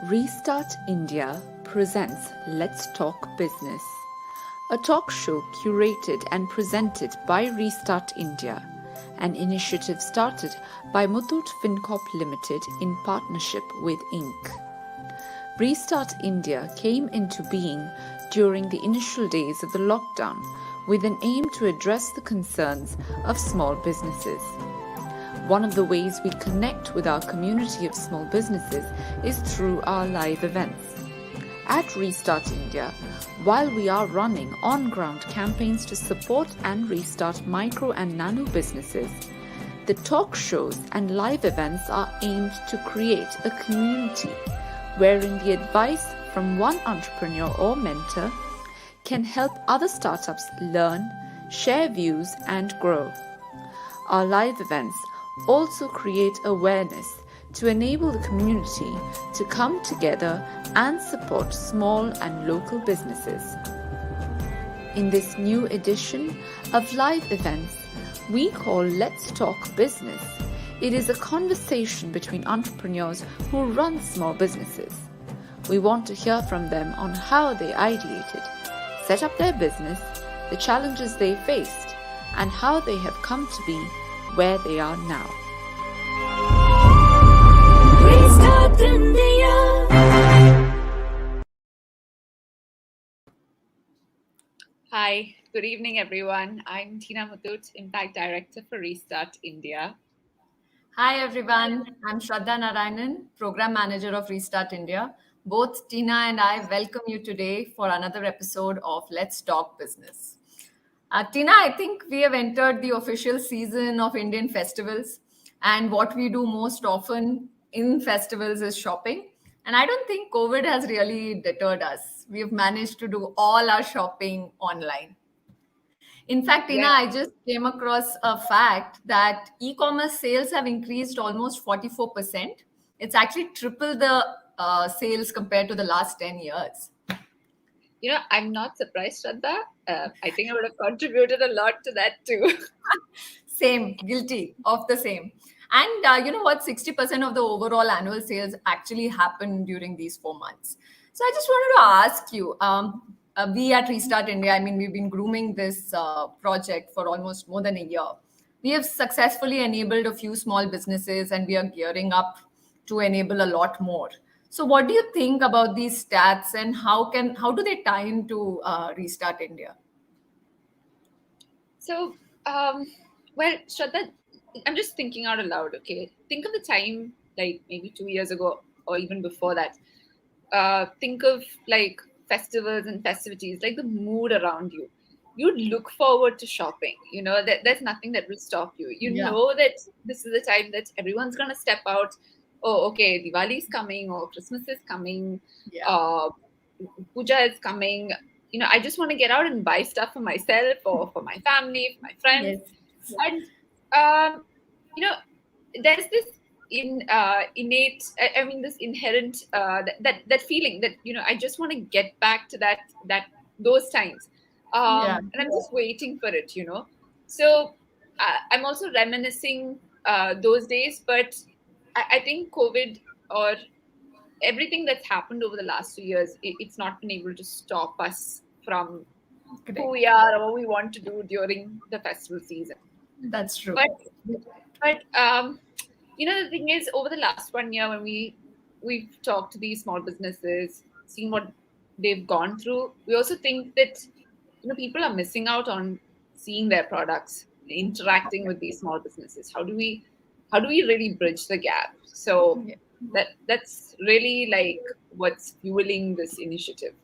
Restart India presents Let's Talk Business, a talk show curated and presented by Restart India, an initiative started by Muthoot Fincorp Limited in partnership with Inc. Restart India came into being during the initial days of the lockdown with an aim to address the concerns of small businesses. One of the ways we connect with our community of small businesses is through our live events. At Restart India, while we are running on-ground campaigns to support and restart micro and nano businesses, the talk shows and live events are aimed to create a community wherein the advice from one entrepreneur or mentor can help other startups learn, share views, and grow. Our live events also create awareness to enable the community to come together and support small and local businesses. In this new edition of live events, we call Let's Talk Business. It is a conversation between entrepreneurs who run small businesses. We want to hear from them on how they ideated, set up their business, the challenges they faced, and how they have come to be where they are now. Restart India. Hi, good evening everyone. I'm Tina Muthoot, Impact Director for Restart India. Hi everyone, I'm Shraddha Narayanan, Program Manager of Restart India. Both Tina and I welcome you today for another episode of Let's Talk Business. Tina, I think we have entered the official season of Indian festivals, and what we do most often in festivals is shopping. And I don't think COVID has really deterred us. We have managed to do all our shopping online. In fact, Tina, I just came across a fact that e-commerce sales have increased almost 44%. It's actually triple the sales compared to the last 10 years. You know, I'm not surprised, Shraddha. I think I would have contributed a lot to that too. Same, guilty of the same. And you know what? 60% of the overall annual sales actually happen during these 4 months. So I just wanted to ask you, we at Restart India, I mean, we've been grooming this project for almost more than a year. We have successfully enabled a few small businesses and we are gearing up to enable a lot more. So what do you think about these stats and how do they tie into Restart India? So, well, Shraddha, I'm just thinking out aloud, okay? Think of the time, like maybe 2 years ago or even before that. Think of like festivals and festivities, like the mood around you. You'd look forward to shopping. You know, there's nothing that will stop you. You know that this is the time that everyone's going to step out. Oh, okay, Diwali is coming or Christmas is coming. Puja is coming. You know, I just want to get out and buy stuff for myself or for my family, for my friends. Yes. And, you know, there's this innate, I mean, this inherent, that feeling that, you know, I just want to get back to those times. And I'm just waiting for it, you know. So I'm also reminiscing those days, but I think COVID or everything that's happened over the last 2 years, it's not been able to stop us from who we are or what we want to do during the festival season. That's true. But you know, the thing is, over the last 1 year, when we've talked to these small businesses, seen what they've gone through, we also think that, you know, people are missing out on seeing their products, interacting with these small businesses. How do we really bridge the gap? So that's really like what's fueling this initiative.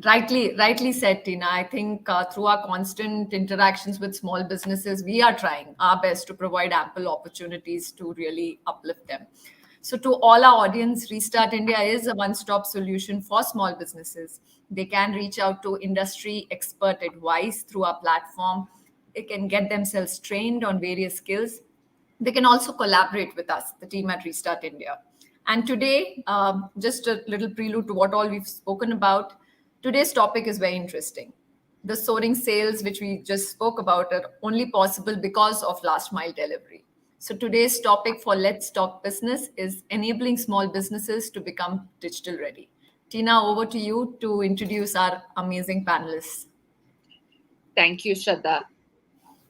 Rightly said, Tina. I think through our constant interactions with small businesses, we are trying our best to provide ample opportunities to really uplift them. So, to all our audience, Restart India is a one stop solution for small businesses. They can reach out to industry expert advice through our platform. They can get themselves trained on various skills. They can also collaborate with us, the team at Restart India. And today, just a little prelude to what all we've spoken about, today's topic is very interesting. The soaring sales, which we just spoke about, are only possible because of last mile delivery. So today's topic for Let's Talk Business is enabling small businesses to become digital ready. Tina, over to you to introduce our amazing panelists. Thank you, Shraddha.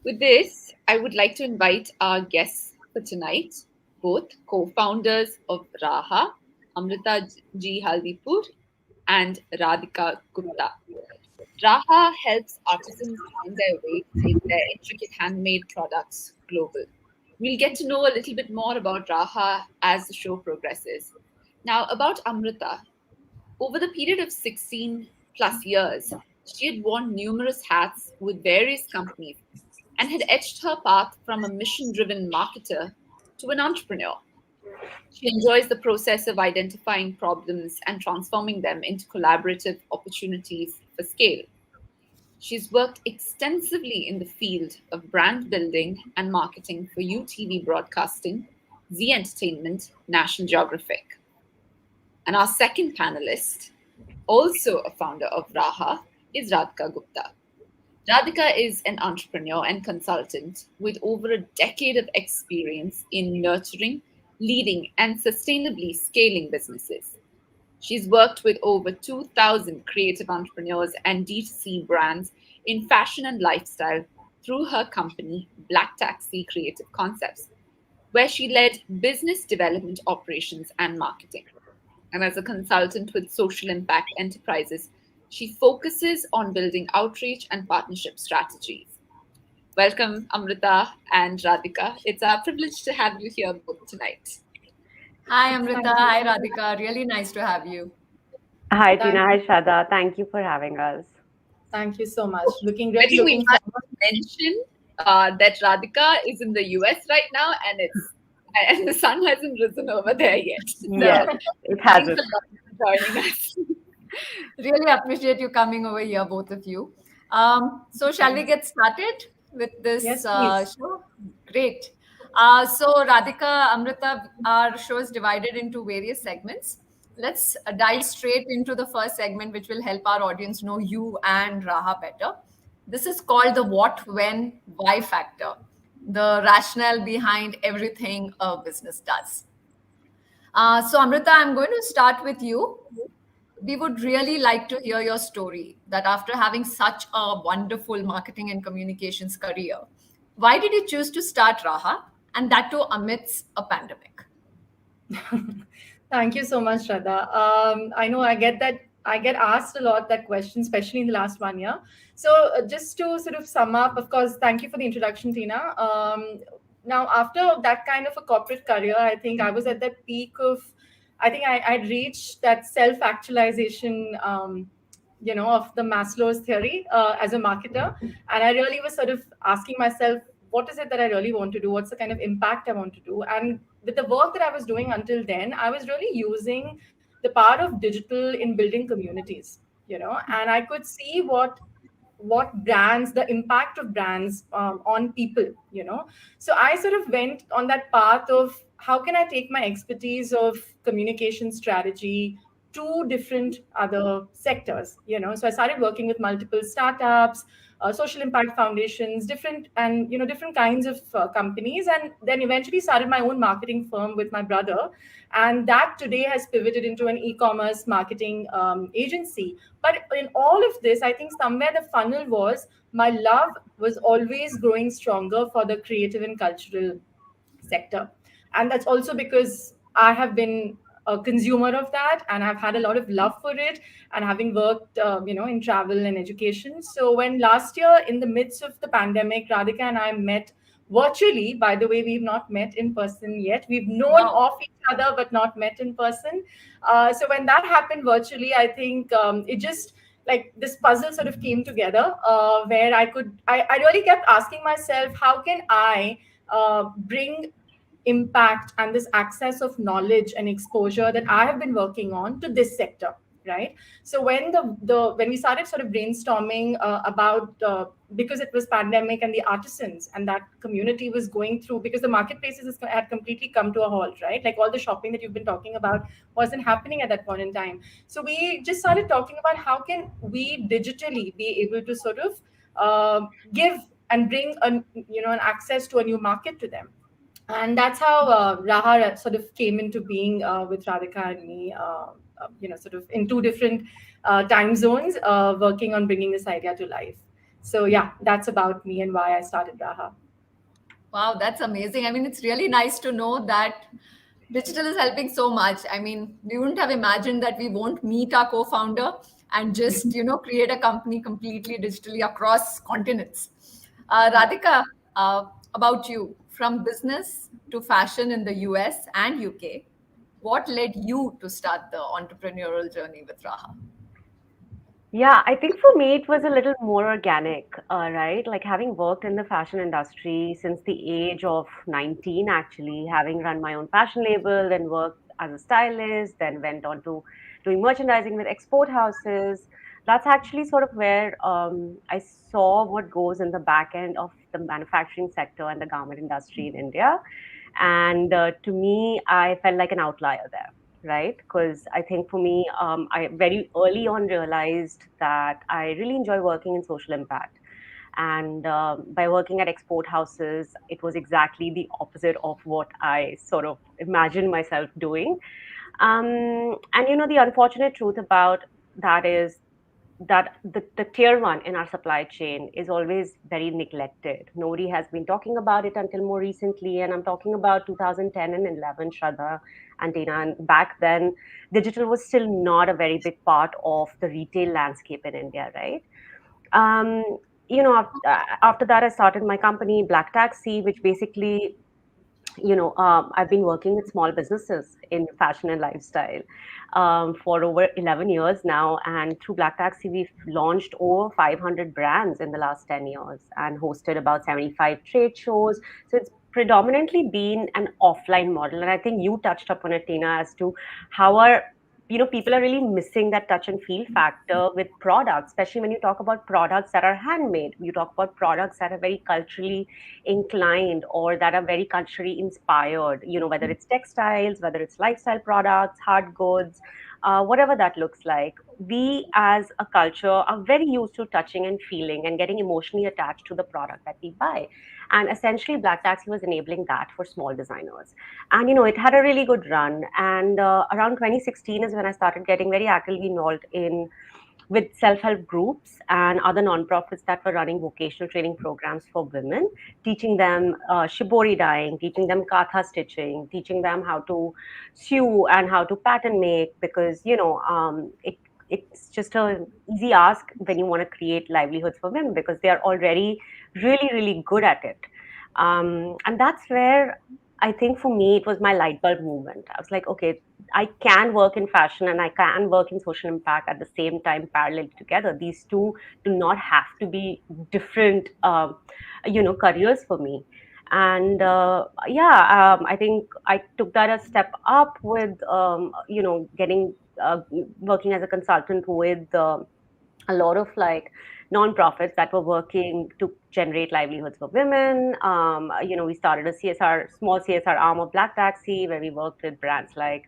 With this, I would like to invite our guests for tonight, both co-founders of Raaha, Amrita G. Haldipur and Radhika Gupta. Raaha helps artisans find their way to take their intricate handmade products global. We'll get to know a little bit more about Raaha as the show progresses. Now, about Amrita. Over the period of 16 plus years, she had worn numerous hats with various companies and had etched her path from a mission driven marketer to an entrepreneur. She enjoys the process of identifying problems and transforming them into collaborative opportunities for scale. She's worked extensively in the field of brand building and marketing for UTV Broadcasting, Z Entertainment, National Geographic. And our second panelist, also a founder of Raaha, is Radhika Gupta. Radhika is an entrepreneur and consultant with over a decade of experience in nurturing, leading, and sustainably scaling businesses. She's worked with over 2,000 creative entrepreneurs and D2C brands in fashion and lifestyle through her company, Black Taxi Creative Concepts, where she led business development operations and marketing. And as a consultant with social impact enterprises, she focuses on building outreach and partnership strategies. Welcome, Amrita and Radhika. It's our privilege to have you here both tonight. Hi, Amrita. Hi, Radhika. Really nice to have you. Hi, Tina. Hi, Shraddha. Thank you for having us. Thank you so much. I think we must mention that Radhika is in the US right now, and the sun hasn't risen over there yet. So Yes, it hasn't. Thanks a lot for joining us. Really appreciate you coming over here, both of you. So shall we get started with this show? Great. So Radhika, Amrita, our show is divided into various segments. Let's dive straight into the first segment, which will help our audience know you and Raaha better. This is called the what, when, why factor, the rationale behind everything a business does. So Amrita, I'm going to start with you. We would really like to hear your story that after having such a wonderful marketing and communications career, why did you choose to start Raaha, and that too amidst a pandemic? Thank you so much, Shraddha. I know I get asked a lot that question, especially in the last 1 year. So just to sort of sum up, of course, thank you for the introduction, Tina. Now, after that kind of a corporate career, I think I was at that peak of, I think I'd reached that self-actualization, of the Maslow's theory as a marketer. And I really was sort of asking myself, what is it that I really want to do? What's the kind of impact I want to do? And with the work that I was doing until then, I was really using the power of digital in building communities, and I could see what brands, the impact of brands on people, So I sort of went on that path of how can I take my expertise of communication strategy to different other sectors, So I started working with multiple startups, social impact foundations, different kinds of companies, and then eventually started my own marketing firm with my brother, and that today has pivoted into an e-commerce marketing agency. But in all of this, I think somewhere the funnel was my love was always growing stronger for the creative and cultural sector, and that's also because I have been a consumer of that, and I've had a lot of love for it, and having worked in travel and education. So when last year, in the midst of the pandemic, Radhika and I met virtually. By the way, we've not met in person yet. We've known of each other but not met in person. So when that happened virtually, I think it just like this puzzle sort of came together, where I really kept asking myself, how can I bring impact and this access of knowledge and exposure that I have been working on to this sector, right? So when when we started sort of brainstorming about because it was pandemic and the artisans and that community was going through, because the marketplaces had completely come to a halt, right? Like all the shopping that you've been talking about wasn't happening at that point in time. So we just started talking about how can we digitally be able to sort of give and bring an access to a new market to them. And that's how Raha sort of came into being with Radhika and me, sort of in two different time zones, working on bringing this idea to life. So yeah, that's about me and why I started Raha. Wow, that's amazing. I mean, it's really nice to know that digital is helping so much. I mean, we wouldn't have imagined that we won't meet our co-founder and just, create a company completely digitally across continents. Radhika, about you, from business to fashion in the US and UK, what led you to start the entrepreneurial journey with Raha? Yeah, I think for me it was a little more organic, right? Like having worked in the fashion industry since the age of 19, actually, having run my own fashion label, then worked as a stylist, then went on to doing merchandising with export houses. That's actually sort of where I saw what goes in the back end of the manufacturing sector and the garment industry in India. And to me, I felt like an outlier there, right? Because I think for me, I very early on realized that I really enjoy working in social impact. And by working at export houses, it was exactly the opposite of what I sort of imagined myself doing. And the unfortunate truth about that is that the tier one in our supply chain is always very neglected. Nobody has been talking about it until more recently. And I'm talking about 2010 and 11, Shraddha and Tina. And back then, digital was still not a very big part of the retail landscape in India, right? Um, after that, I started my company, Black Taxi, which basically I've been working with small businesses in fashion and lifestyle for over 11 years now. And through Black Taxi, we've launched over 500 brands in the last 10 years and hosted about 75 trade shows. So it's predominantly been an offline model. And I think you touched upon it, Tina, as to how people are really missing that touch and feel factor with products, especially when you talk about products that are handmade. You talk about products that are very culturally inclined or that are very culturally inspired, whether it's textiles, whether it's lifestyle products, hard goods, whatever that looks like. We as a culture are very used to touching and feeling and getting emotionally attached to the product that we buy. And essentially, Black Taxi was enabling that for small designers. And, it had a really good run. And around 2016 is when I started getting very actively involved in with self-help groups and other nonprofits that were running vocational training programs for women, teaching them shibori dyeing, teaching them katha stitching, teaching them how to sew and how to pattern make, because it's just an easy ask when you want to create livelihoods for women because they are already really, really good at it. And that's where I think for me, it was my light bulb moment. I was like, okay, I can work in fashion and I can work in social impact at the same time, parallel together. These two do not have to be different, careers for me. And I think I took that a step up with, getting working as a consultant with a lot of like nonprofits that were working to generate livelihoods for women. We started a small CSR arm of Black Taxi, where we worked with brands like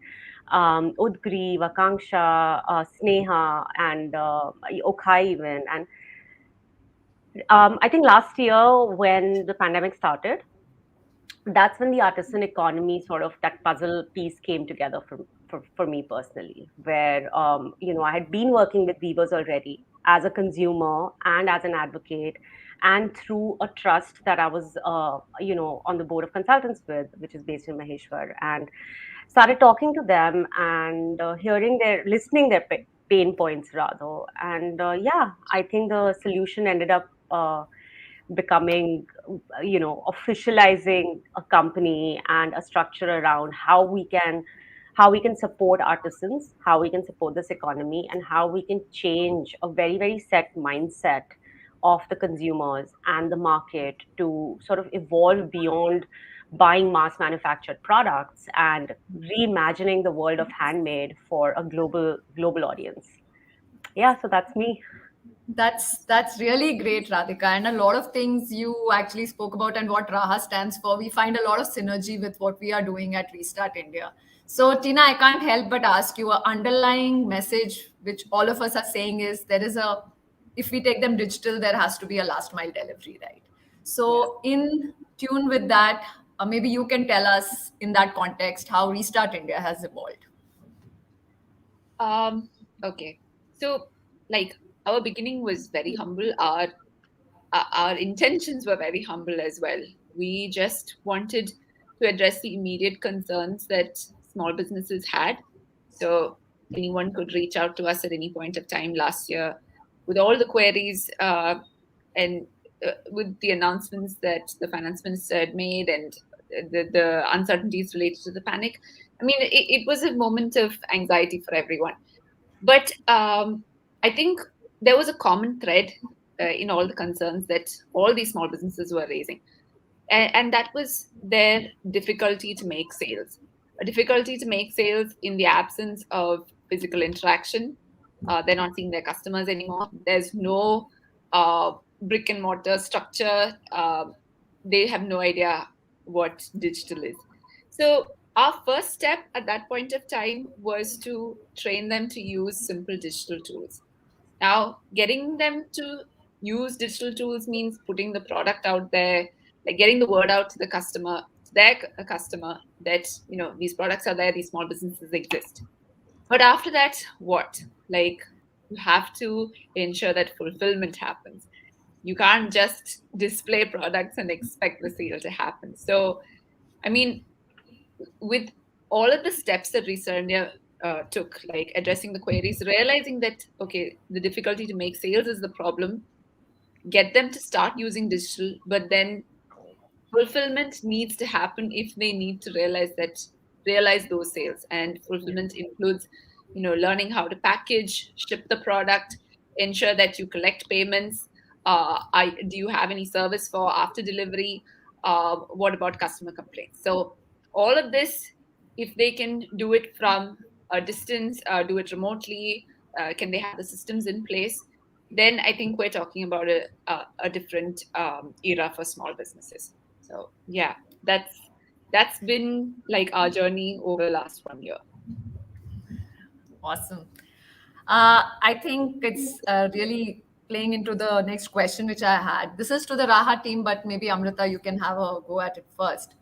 Udgri, Vakanksha, Sneha, and Okai even. And I think last year when the pandemic started, that's when the artisan economy sort of that puzzle piece came together for me personally, where I had been working with weavers already as a consumer and as an advocate, and through a trust that I was on the board of consultants with, which is based in Maheshwar, and started talking to them and listening their pain points rather. And I think the solution ended up becoming, officializing a company and a structure around how we can how we can support artisans, how we can support this economy, and how we can change a very, very set mindset of the consumers and the market to sort of evolve beyond buying mass manufactured products and reimagining the world of handmade for a global audience. Yeah, so that's me. That's really great, Radhika. And a lot of things you actually spoke about and what Raha stands for. We find a lot of synergy with what we are doing at Restart India. So, Tina, I can't help but ask you, a underlying message which all of us are saying is there is a, if we take them digital, there has to be a last mile delivery, right? Yeah. So, in tune with that, maybe you can tell us in that context how Restart India has evolved. Um, okay. So, like, our beginning was very humble. Our intentions were very humble as well. We just wanted to address the immediate concerns that small businesses had. So anyone could reach out to us at any point of time last year with all the queries and with the announcements that the finance minister had made and the uncertainties related to the panic. I mean, it was a moment of anxiety for everyone. But I think there was a common thread in all the concerns that all these small businesses were raising. And that was their difficulty to make sales. A difficulty to make sales in the absence of physical interaction. They're not seeing their customers anymore. There's no brick and mortar structure. They have no idea what digital is. So our first step at that point of time was to train them to use simple digital tools. Now, getting them to use digital tools means putting the product out there, like getting the word out to the customer, to their customer, that these products are there, these small businesses exist. But after that, what? Like, you have to ensure that fulfillment happens. You can't just display products and expect the sale to happen. So, I mean, with all of the steps that Restart India took, like addressing the queries, realizing that, okay, the difficulty to make sales is the problem, get them to start using digital, but then fulfillment needs to happen if they need to realize those sales. And fulfillment includes, learning how to package, ship the product, ensure that you collect payments. Do you have any service for after delivery? What about customer complaints? So all of this, if they can do it from a distance, do it remotely, can they have the systems in place? Then I think we're talking about a different era for small businesses. So yeah, that's been like our journey over the last 1 year. Awesome. I think it's really playing into the next question which I had. This is to the Raha team, but maybe Amrita, you can have a go at it first.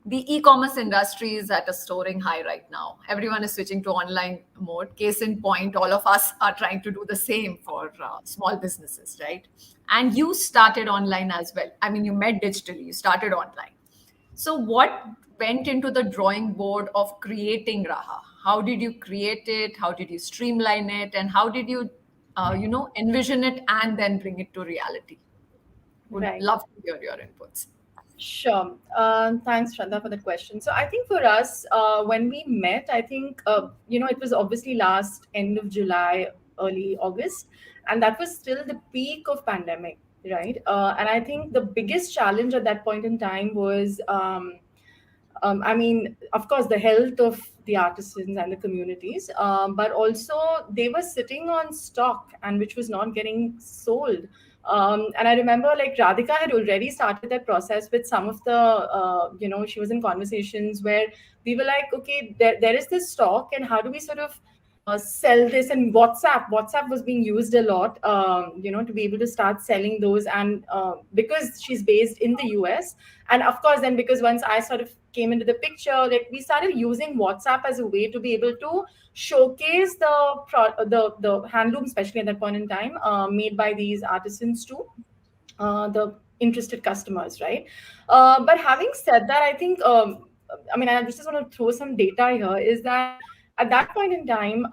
The e-commerce industry is at a soaring high right now. Everyone is switching to online mode. Case in point, all of us are trying to do the same for small businesses, right? And you started online as well. I mean, you met digitally, you started online. So what went into the drawing board of creating Raha? How did you create it? How did you streamline it? And how did you, envision it and then bring it to reality? Would Right. love to hear your inputs. Sure. Thanks, Shraddha, for the question. So I think for us, when we met, I think, it was obviously last end of July, early August, and that was still the peak of pandemic, right? And I think the biggest challenge at that point in time was, I mean, of course, the health of the artisans and the communities, but also they were sitting on stock and which was not getting sold. And I remember like Radhika had already started that process with some of the, she was in conversations where we were like, okay, there is this stock and how do we sort of sell this? And WhatsApp was being used a lot, to be able to start selling those. And because she's based in the US, and of course, then because once I sort of came into the picture, like we started using WhatsApp as a way to be able to showcase the handloom, especially at that point in time, made by these artisans to the interested customers, right? But having said that, I think, I mean, I just want to throw some data here, is that at that point in time,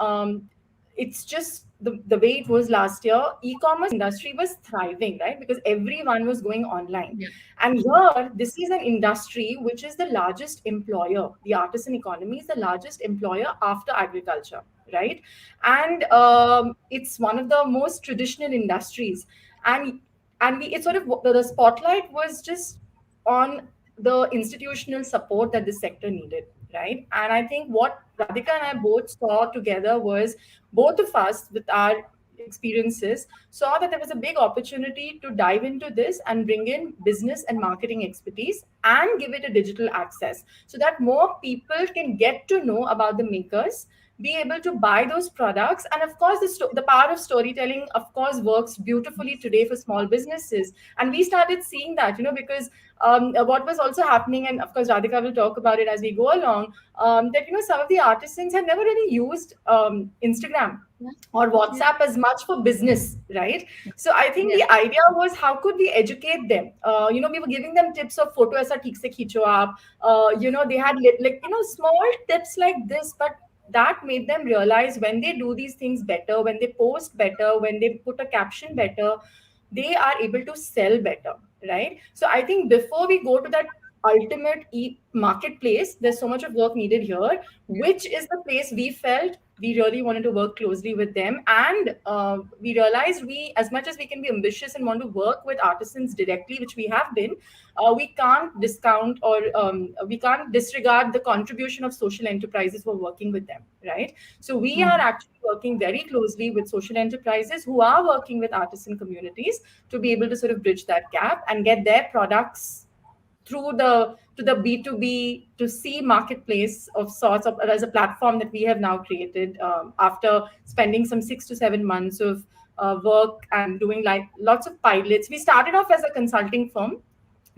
it's just the way it was last year, e-commerce industry was thriving, right? Because everyone was going online. Yeah. And here, this is an industry which is the largest employer. The artisan economy is the largest employer after agriculture, right? And it's one of the most traditional industries. And we, it's sort of the spotlight was just on the institutional support that this sector needed, right? And I think what Radhika and I both saw together was both of us with our experiences saw that there was a big opportunity to dive into this and bring in business and marketing expertise and give it a digital access so that more people can get to know about the makers, be able to buy those products. And of course the power of storytelling of course works beautifully today for small businesses. And we started seeing that, because what was also happening, and of course Radhika will talk about it as we go along, that some of the artisans had never really used Instagram or WhatsApp as much for business, right? So I think the idea was how could we educate them? We were giving them tips of photo aisa theek se khicho aap. They had small tips like this, but that made them realize when they do these things better, when they post better, when they put a caption better, they are able to sell better, right? So I think before we go to that ultimate marketplace, there's so much of work needed here, which is the place we felt we really wanted to work closely with them. And we realized as much as we can be ambitious and want to work with artisans directly, which we have been, we can't discount or we can't disregard the contribution of social enterprises who are working with them, right? So we are actually working very closely with social enterprises who are working with artisan communities to be able to sort of bridge that gap and get their products through the B2B to C marketplace of sorts of as a platform that we have now created after spending some 6 to 7 months of work and doing like lots of pilots. We started off as a consulting firm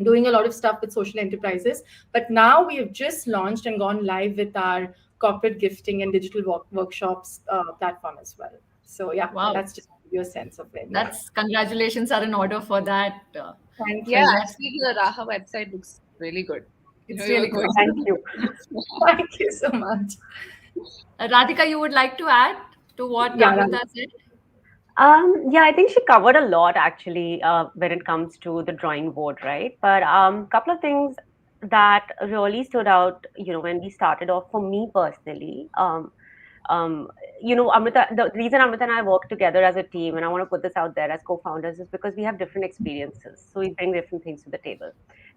doing a lot of stuff with social enterprises, but now we have just launched and gone live with our corporate gifting and digital workshops platform as well. So yeah, Wow. that's just your sense of it. That's congratulations are in order for that. Thank Yeah, you. actually, the Raaha website looks really good. It's really good. Thank you. Thank you so much. Radhika, you would like to add to what Yeah, Amrita said? Yeah, I think she covered a lot actually when it comes to the drawing board, right? But couple of things that really stood out, when we started off for me personally. Amrita, the reason Amrita and I work together as a team, and I want to put this out there as co-founders, is because we have different experiences. So we bring different things to the table,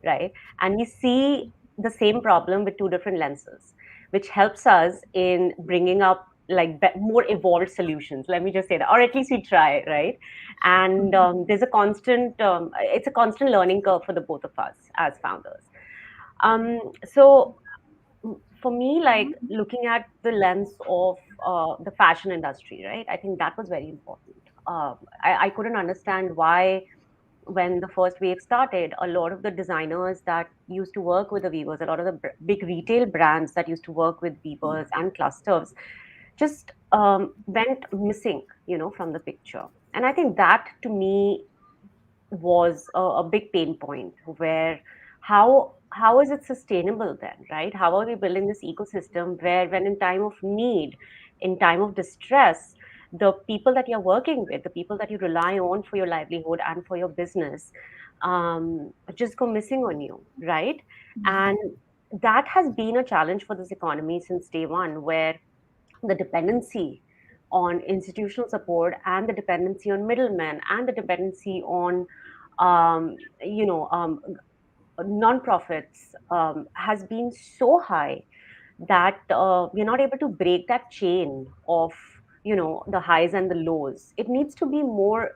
right? And we see the same problem with two different lenses, which helps us in bringing up like more evolved solutions. Let me just say that, or at least we try, right? And there's a constant, it's a constant learning curve for the both of us as founders. So for me, like looking at the lens of the fashion industry, right? I think that was very important. I couldn't understand why, when the first wave started, a lot of the designers that used to work with the weavers, a lot of the big retail brands that used to work with weavers and clusters, just went missing, from the picture. And I think that to me was a big pain point where how is it sustainable then, right? How are we building this ecosystem where when in time of need, in time of distress, the people that you're working with, the people that you rely on for your livelihood and for your business, just go missing on you, right? And that has been a challenge for this economy since day one, where the dependency on institutional support and the dependency on middlemen and the dependency on um, you know um, non-profits has been so high that we're not able to break that chain of the highs and the lows. It needs to be more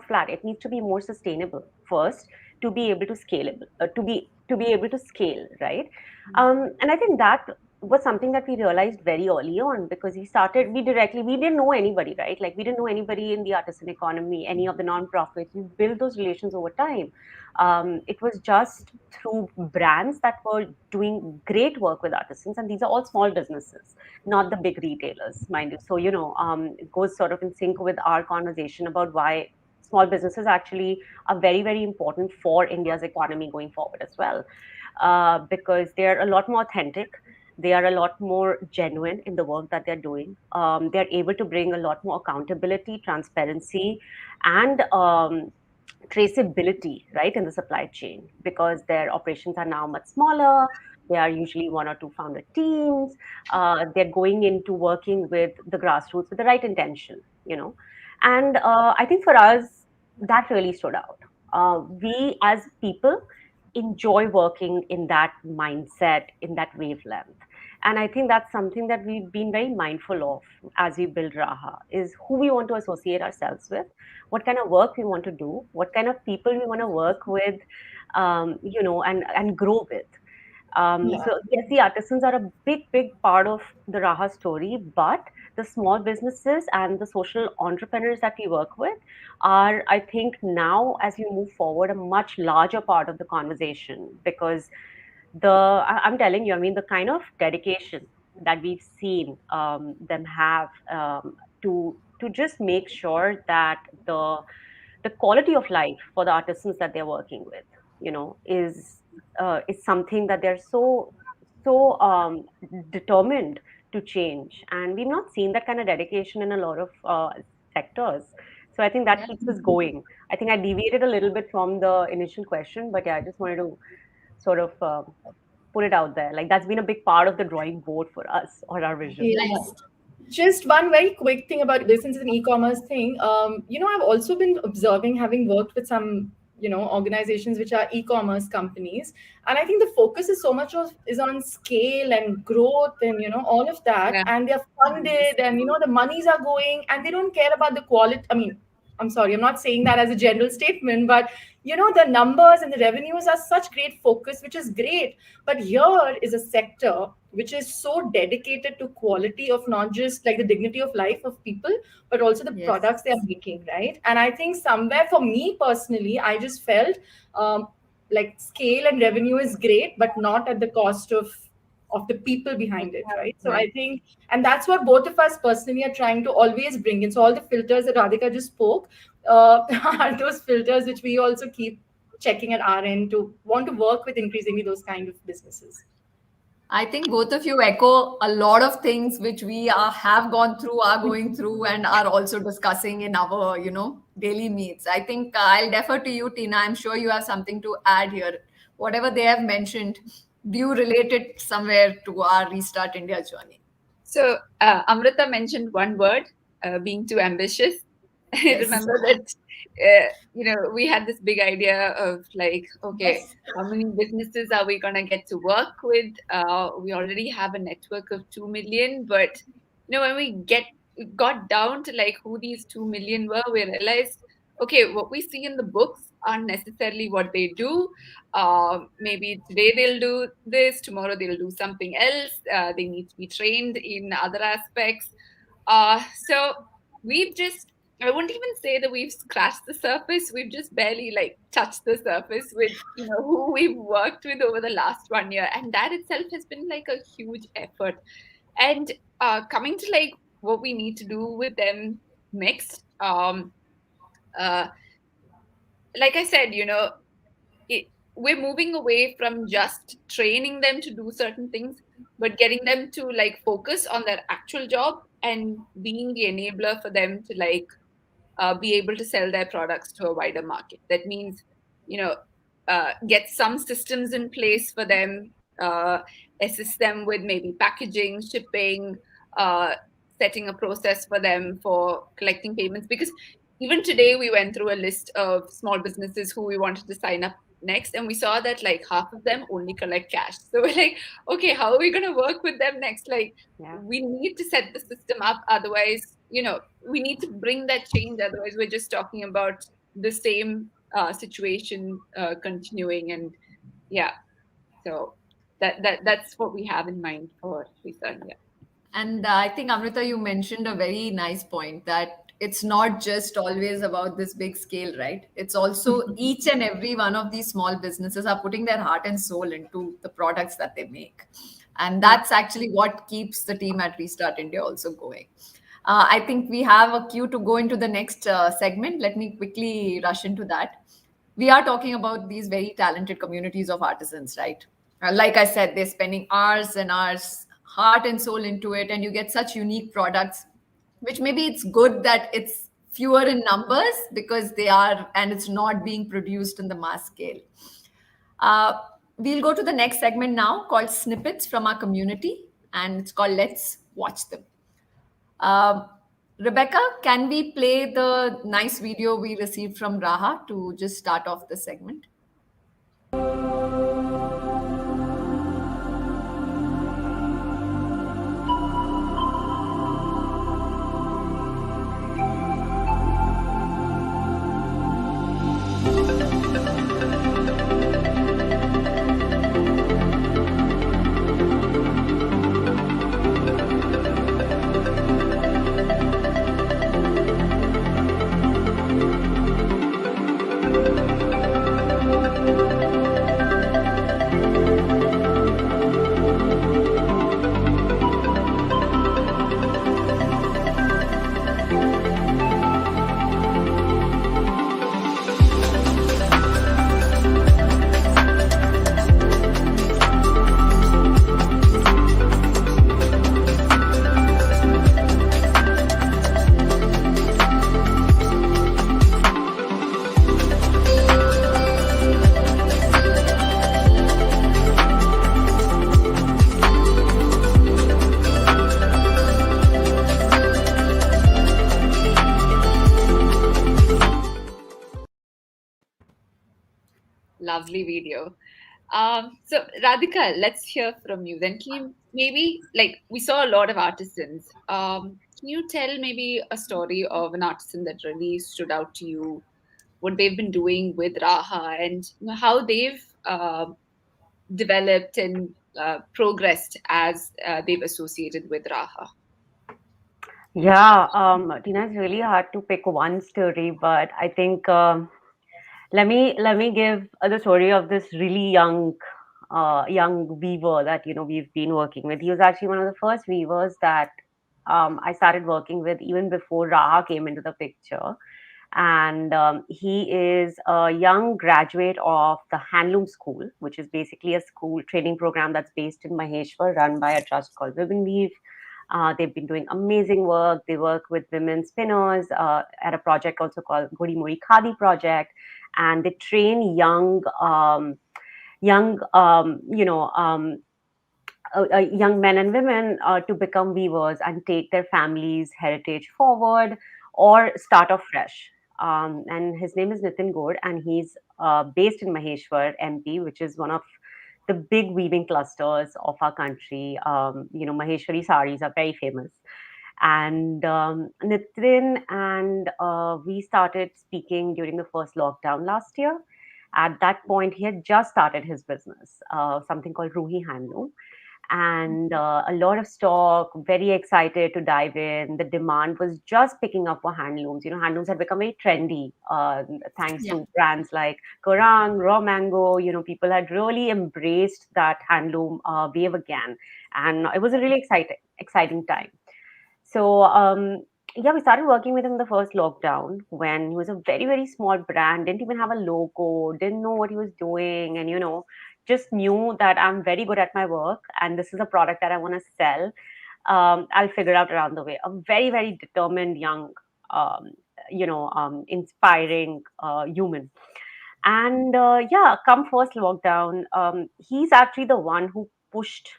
flat. It needs to be more sustainable first to be able to scalable to be able to scale, right? And I think that was something that we realized very early on, because we didn't know anybody, right? Like we didn't know anybody in the artisan economy, any of the non-profits. We built those relations over time. It was just through brands that were doing great work with artisans, and these are all small businesses, not the big retailers, mind you. So it goes sort of in sync with our conversation about why small businesses actually are very, very important for India's economy going forward as well, because they're a lot more authentic. They are a lot more genuine in the work that they're doing. They're able to bring a lot more accountability, transparency, and traceability, right, in the supply chain, because their operations are now much smaller. They are usually one or two founder teams. They're going into working with the grassroots with the right intention, and I think for us that really stood out. We as people enjoy working in that mindset, in that wavelength. And I think that's something that we've been very mindful of as we build Raha, is who we want to associate ourselves with, what kind of work we want to do, what kind of people we want to work with, and grow with. Yeah. So yes, the artisans are a big part of the Raha story, but the small businesses and the social entrepreneurs that we work with are, I think, now as we move forward, a much larger part of the conversation, because I'm telling you, I mean, the kind of dedication that we've seen them have, to just make sure that the quality of life for the artisans that they're working with, is something that they're so determined to change. And we've not seen that kind of dedication in a lot of sectors. So I think that keeps us going. I think I deviated a little bit from the initial question, but yeah, I just wanted to sort of put it out there. Like, that's been a big part of the drawing board for us, or our vision. Yes. Just one very quick thing about this, since it's an e-commerce thing. I've also been observing, having worked with some, organizations which are e-commerce companies, and I think the focus is so much is on scale and growth and all of that, Yeah. and they're funded, and the monies are going, and they don't care about the quality. I mean, I'm sorry, I'm not saying that as a general statement, but the numbers and the revenues are such great focus, which is great. But here is a sector which is so dedicated to quality of not just like the dignity of life of people, but also the products they are making, right? And I think somewhere for me personally, I just felt like scale and revenue is great, but not at the cost of the people behind it, right? So I think, and that's what both of us personally are trying to always bring in. So all the filters that Radhika just spoke are those filters which we also keep checking at our end to want to work with increasingly those kind of businesses. I think both of you echo a lot of things which we have gone through, are going through, and are also discussing in our, daily meets. I think I'll defer to you, Tina. I'm sure you have something to add here. Whatever they have mentioned, do you relate it somewhere to our Restart India journey? So Amrita mentioned one word, being too ambitious. I remember that, we had this big idea of like, okay, how many businesses are we going to get to work with? We already have a network of 2 million, but, when we got down to like who these 2 million were, we realized, okay, what we see in the books aren't necessarily what they do. Maybe today they'll do this, tomorrow they'll do something else. They need to be trained in other aspects. So we've just, I wouldn't even say that we've scratched the surface. We've just barely like touched the surface with, who we've worked with over the last 1 year. And that itself has been like a huge effort. And coming to like what we need to do with them next, like I said, we're moving away from just training them to do certain things, but getting them to like focus on their actual job and being the enabler for them to like be able to sell their products to a wider market. That means, get some systems in place for them, assist them with maybe packaging, shipping, setting a process for them for collecting payments. Because even today we went through a list of small businesses who we wanted to sign up next, and we saw that like half of them only collect cash. So we're like, okay, how are we going to work with them next? Like, we need to set the system up, otherwise, we need to bring that change, otherwise we're just talking about the same situation continuing. And so that's what we have in mind for Restart India. And I think, Amrita, you mentioned a very nice point, that it's not just always about this big scale, right? It's also each and every one of these small businesses are putting their heart and soul into the products that they make. And that's actually what keeps the team at Restart India also going. I think we have a cue to go into the next segment. Let me quickly rush into that. We are talking about these very talented communities of artisans, right? Like I said, they're spending hours and hours heart and soul into it, and you get such unique products, which maybe it's good that it's fewer in numbers because they are, and it's not being produced in the mass scale. Uh, we'll go to the next segment now called Snippets from our community, and it's called Let's Watch Them. Um, Rebecca, can we play the nice video we received from Raaha to just start off the segment? Lovely video. So Radhika, let's hear from you. Then can you maybe, like, we saw a lot of artisans. Can you tell maybe a story of an artisan that really stood out to you, what they've been doing with Raaha, and how they've developed and progressed as they've associated with Raaha? Yeah, Tina, it's really hard to pick one story, but I think let me give the story of this really young weaver that we've been working with. He was actually one of the first weavers that I started working with even before Raha came into the picture. And he is a young graduate of the Handloom School, which is basically a school training program that's based in Maheshwar, run by a trust called Women Weave. They've been doing amazing work. They work with women spinners at a project also called Godi Muri Khadi Project, and they train young, young men and women to become weavers and take their family's heritage forward or start off fresh. And his name is Nitin Gaur, and he's based in Maheshwar, MP, which is one of the big weaving clusters of our country. Maheshwari saris are very famous. And Nitin and we started speaking during the first lockdown last year. At that point, he had just started his business, something called Ruhi Handloom, and a lot of stock, very excited to dive in. The demand was just picking up for handlooms. Handlooms had become very trendy, thanks to brands like Korang, Raw Mango. People had really embraced that handloom wave again, and it was a really exciting time. So yeah, we started working with him in the first lockdown when he was a very, very small brand, didn't even have a logo, didn't know what he was doing, and just knew that I'm very good at my work and this is a product that I want to sell. I'll figure out around the way. A very, very determined young, inspiring human. And yeah, come first lockdown, he's actually the one who pushed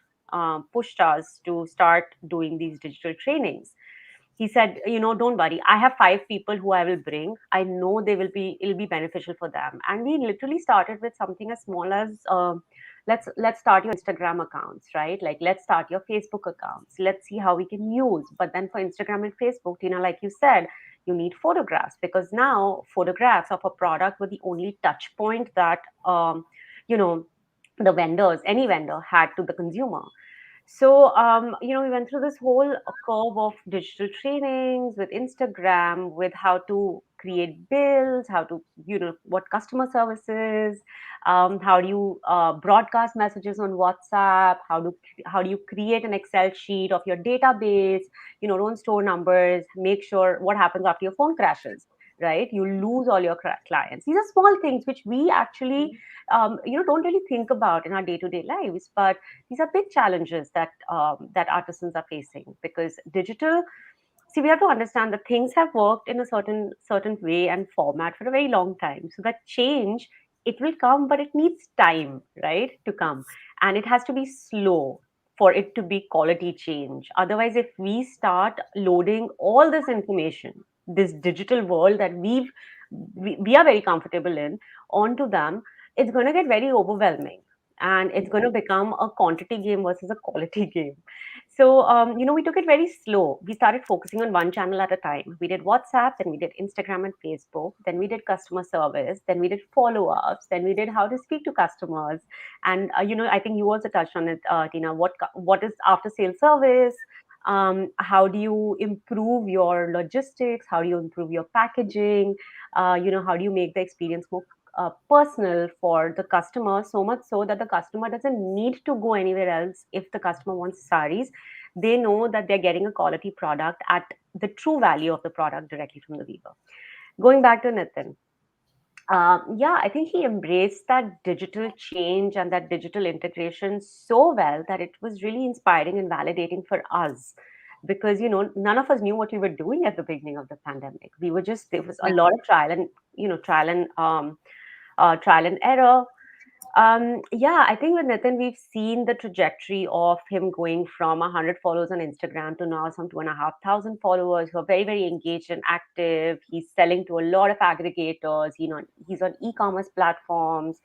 us to start doing these digital trainings. He said, don't worry, I have 5 people who I will bring. I know it'll be beneficial for them. And we literally started with something as small as let's start your Instagram accounts, right? Like, let's start your Facebook accounts. Let's see how we can use. But then for Instagram and Facebook, like you said, you need photographs, because now photographs of a product were the only touch point that you know the vendors, any vendor, had to the consumer. So, we went through this whole curve of digital trainings with Instagram, with how to create bills, how to, what customer services, how do you broadcast messages on WhatsApp, how do you create an Excel sheet of your database, don't store numbers, make sure what happens after your phone crashes. right? You lose all your clients. These are small things which we actually, don't really think about in our day-to-day lives, but these are big challenges that artisans are facing, because digital. See, we have to understand that things have worked in a certain way and format for a very long time. So that change, it will come, but it needs time, right, to come, and it has to be slow for it to be quality change. Otherwise, if we start loading all this information, this digital world that we are very comfortable in, onto them, it's going to get very overwhelming, and it's going to become a quantity game versus a quality game. So, we took it very slow. We started focusing on one channel at a time. We did WhatsApp, then we did Instagram and Facebook, then we did customer service, then we did follow ups, then we did how to speak to customers. And, I think you also touched on it, Tina. What is after sale service? How do you improve your logistics? How do you improve your packaging? How do you make the experience more personal for the customer, so much so that the customer doesn't need to go anywhere else. If the customer wants saris, they know that they're getting a quality product at the true value of the product directly from the weaver. Going back to Nitin, yeah, I think he embraced that digital change and that digital integration so well that it was really inspiring and validating for us, because none of us knew what we were doing at the beginning of the pandemic. We were just, there was a lot of trial and error. Yeah, I think with Nitin, we've seen the trajectory of him going from 100 followers on Instagram to now some 2,500 followers who are very, very engaged and active. He's selling to a lot of aggregators. He's on e-commerce platforms.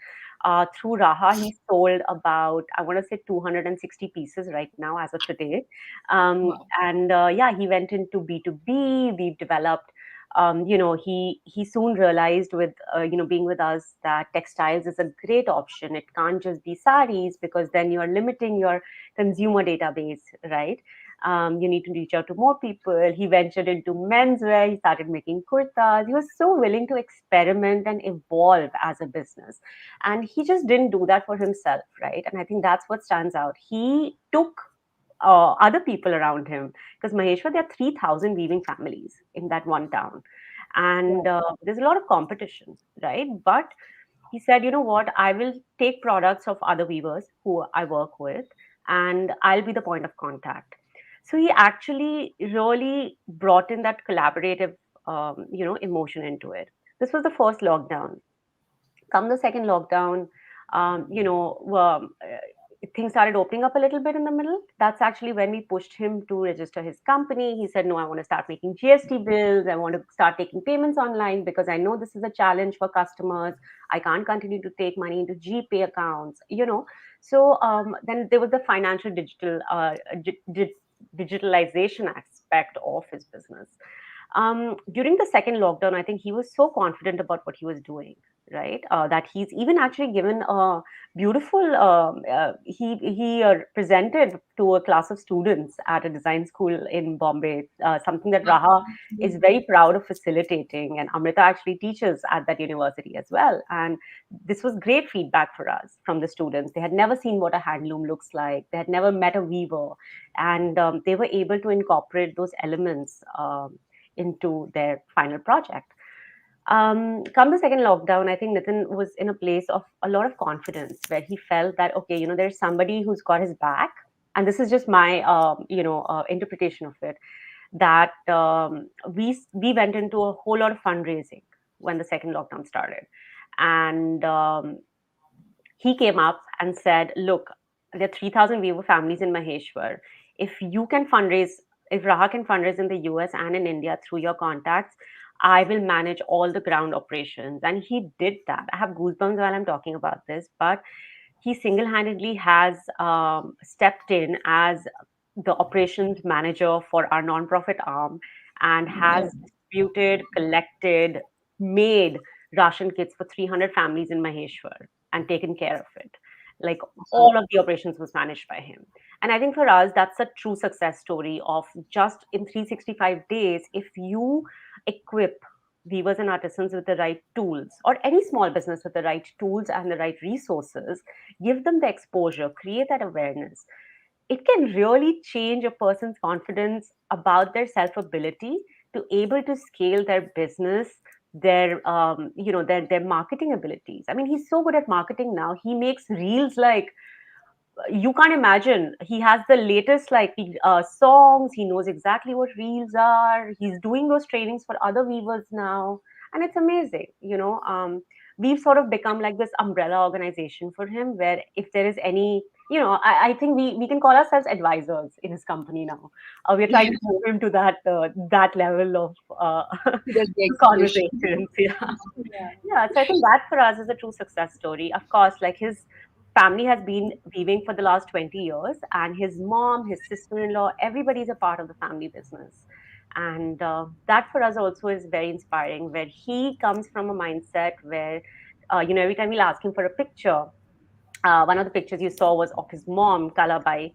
Through Raaha, he sold about, I want to say, 260 pieces right now as of today. Wow. And yeah, he went into B2B. We've developed he soon realized with being with us that textiles is a great option. It can't just be saris, because then you're limiting your consumer database, right? You need to reach out to more people. He ventured into menswear. He started making kurtas. He was so willing to experiment and evolve as a business, and he just didn't do that for himself, right? And I think that's what stands out. He took other people around him, because Maheshwar, there are 3,000 weaving families in that one town, and there's a lot of competition, right? But he said, you know what, I will take products of other weavers who I work with, and I'll be the point of contact. So he actually really brought in that collaborative emotion into it. This was the first lockdown. Come the second lockdown, things started opening up a little bit in the middle. That's actually when we pushed him to register his company. He said, no, I want to start making GST bills. I want to start taking payments online, because I know this is a challenge for customers. I can't continue to take money into GPay accounts. So then there was the financial digitalization aspect of his business. During the second lockdown, I think he was so confident about what he was doing, right? That he's even actually given a beautiful. He presented to a class of students at a design school in Bombay, something that Raha is very proud of facilitating, and Amrita actually teaches at that university as well. And this was great feedback for us from the students. They had never seen what a handloom looks like. They had never met a weaver, and they were able to incorporate those elements into their final project. Come the second lockdown, I think Nitin was in a place of a lot of confidence, where he felt that, okay, there's somebody who's got his back. And this is just my, interpretation of it, that we went into a whole lot of fundraising when the second lockdown started. And he came up and said, look, there are 3,000 weaver families in Maheshwar. If you can fundraise, if Raha can fundraise in the US and in India through your contacts, I will manage all the ground operations. And he did that. I have goosebumps while I'm talking about this, but he single-handedly has stepped in as the operations manager for our nonprofit arm, and has distributed, collected, made ration kits for 300 families in Maheshwar and taken care of it. Like, all of the operations was managed by him. And I think for us, that's a true success story of just in 365 days, if you equip weavers and artisans with the right tools, or any small business with the right tools and the right resources, give them the exposure, create that awareness, it can really change a person's confidence about their self ability to able to scale their business their marketing abilities. I mean, he's so good at marketing now. He makes reels like you can't imagine. He has the latest songs. He knows exactly what reels are. He's doing those trainings for other weavers now, and it's amazing. We've sort of become like this umbrella organization for him, where if there is any, I think we can call ourselves advisors in his company now. We're trying to move him to that level of conversations. Yeah. Yeah. Yeah, so I think that for us is a true success story. Of course, like his family has been weaving for the last 20 years, and his mom, his sister-in-law, everybody's a part of the family business. And that for us also is very inspiring, where he comes from a mindset where, every time we'll ask him for a picture, one of the pictures you saw was of his mom, Kalabai.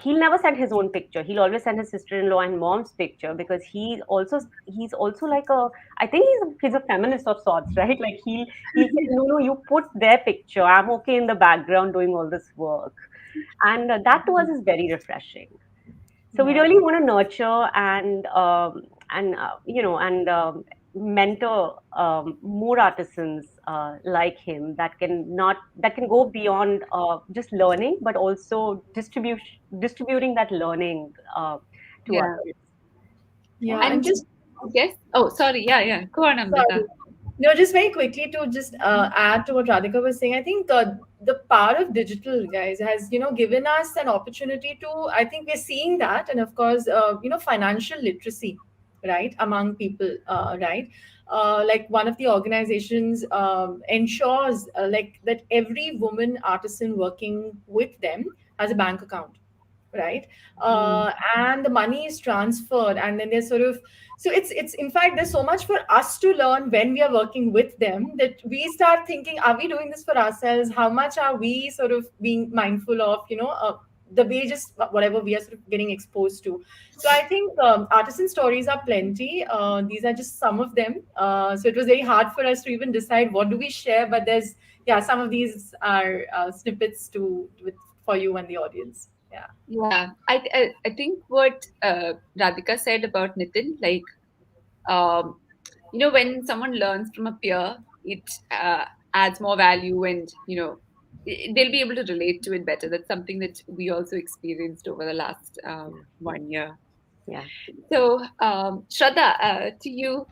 He'll never send his own picture. He'll always send his sister-in-law and mom's picture because he's also like a, I think he's a feminist of sorts, right? Like he'll say, no, you put their picture. I'm okay in the background doing all this work, and that to us is very refreshing. So we Yeah. really want to nurture and mentor more artisans like him that can go beyond just learning, but also distributing that learning to Yeah. others. Yeah. And And just I guess, oh, sorry. Yeah. Go on, Amrita. sorry. No, just very quickly to just add to what Radhika was saying. I think the power of digital, guys, has given us an opportunity to. I think we're seeing that, and of course, financial literacy, right, among people, right. Like one of the organizations ensures like that every woman artisan working with them has a bank account, right. And the money is transferred, and then there's sort of, so it's in fact there's so much for us to learn when we are working with them, that we start thinking, are we doing this for ourselves? How much are we sort of being mindful of the way, just whatever we are sort of getting exposed to. So I think artisan stories are plenty. These are just some of them. So it was very hard for us to even decide what do we share, but there's, yeah, some of these are snippets for you and the audience. Yeah. Yeah, I think what Radhika said about Nitin, like, when someone learns from a peer, it adds more value, and they'll be able to relate to it better. That's something that we also experienced over the last 1 year. Yeah. So, Shraddha, to you,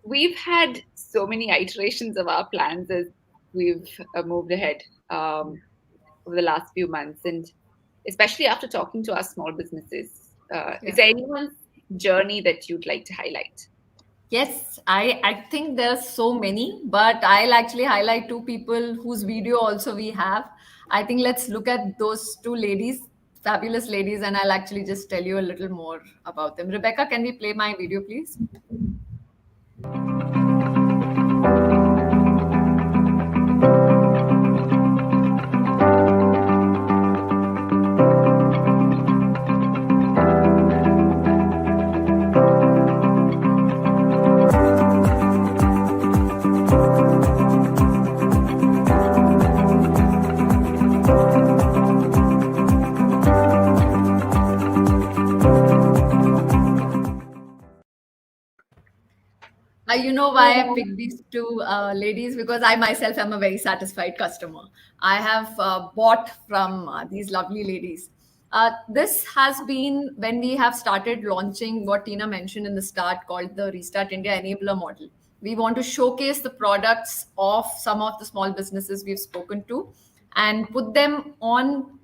we've had so many iterations of our plans as we've moved ahead over the last few months, and especially after talking to our small businesses. Is there anyone's journey that you'd like to highlight? Yes, I think there's so many, but I'll actually highlight two people whose video also we have. I think let's look at those two ladies, fabulous ladies, and I'll actually just tell you a little more about them. Rebecca, can we play my video, please? You know why I picked these two ladies? Because I myself am a very satisfied customer. I have bought from these lovely ladies. This has been when we have started launching what Tina mentioned in the start, called the Restart India Enabler Model. We want to showcase the products of some of the small businesses we've spoken to and put them on,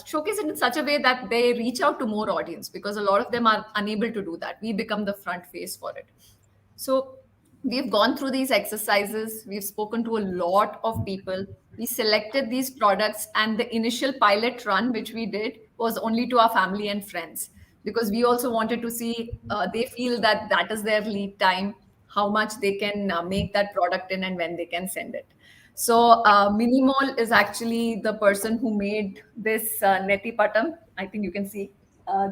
showcase it in such a way that they reach out to more audience, because a lot of them are unable to do that. We become the front face for it. So we've gone through these exercises. We've spoken to a lot of people. We selected these products, and the initial pilot run, which we did, was only to our family and friends, because we also wanted to see they feel that that is their lead time, how much they can make that product in, and when they can send it. So Minimol is actually the person who made this neti patam. I think you can see.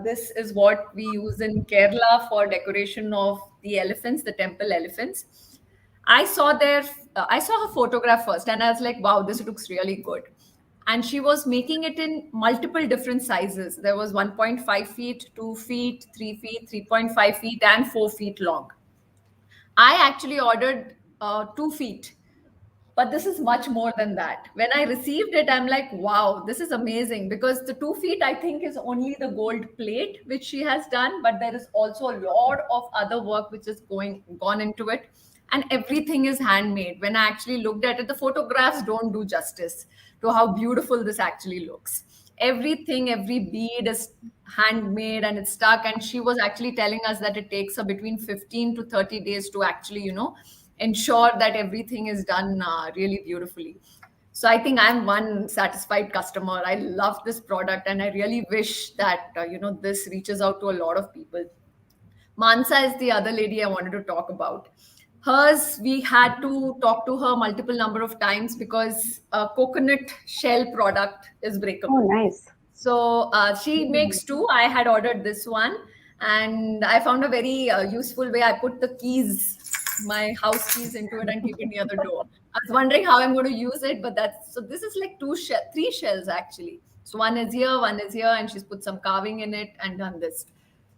This is what we use in Kerala for decoration of the elephants, the temple elephants. I saw her photograph first, and I was like, wow, this looks really good. And she was making it in multiple different sizes. There was 1.5 feet, 2 feet, 3 feet, 3.5 feet, and 4 feet long. I actually ordered 2 feet, but this is much more than that. When I received it, I'm like, wow, this is amazing, because the 2 feet I think is only the gold plate which she has done, but there is also a lot of other work which is gone into it, and everything is handmade. When I actually looked at it, the photographs don't do justice to how beautiful this actually looks. Everything, every bead is handmade and it's stuck. And she was actually telling us that it takes her between 15 to 30 days to actually, ensure that everything is done really beautifully. So I think I'm one satisfied customer. I love this product, and I really wish that this reaches out to a lot of people. Mansa is the other lady I wanted to talk about. Hers, we had to talk to her multiple number of times because a coconut shell product is Oh, breakable. nice. So she makes two. I had ordered this one, and I found a very useful way. I put the keys, my house keys, into it and keep it near the door. I was wondering how I'm going to use it, but that's so. This is like three shells actually. So one is here, and she's put some carving in it and done this.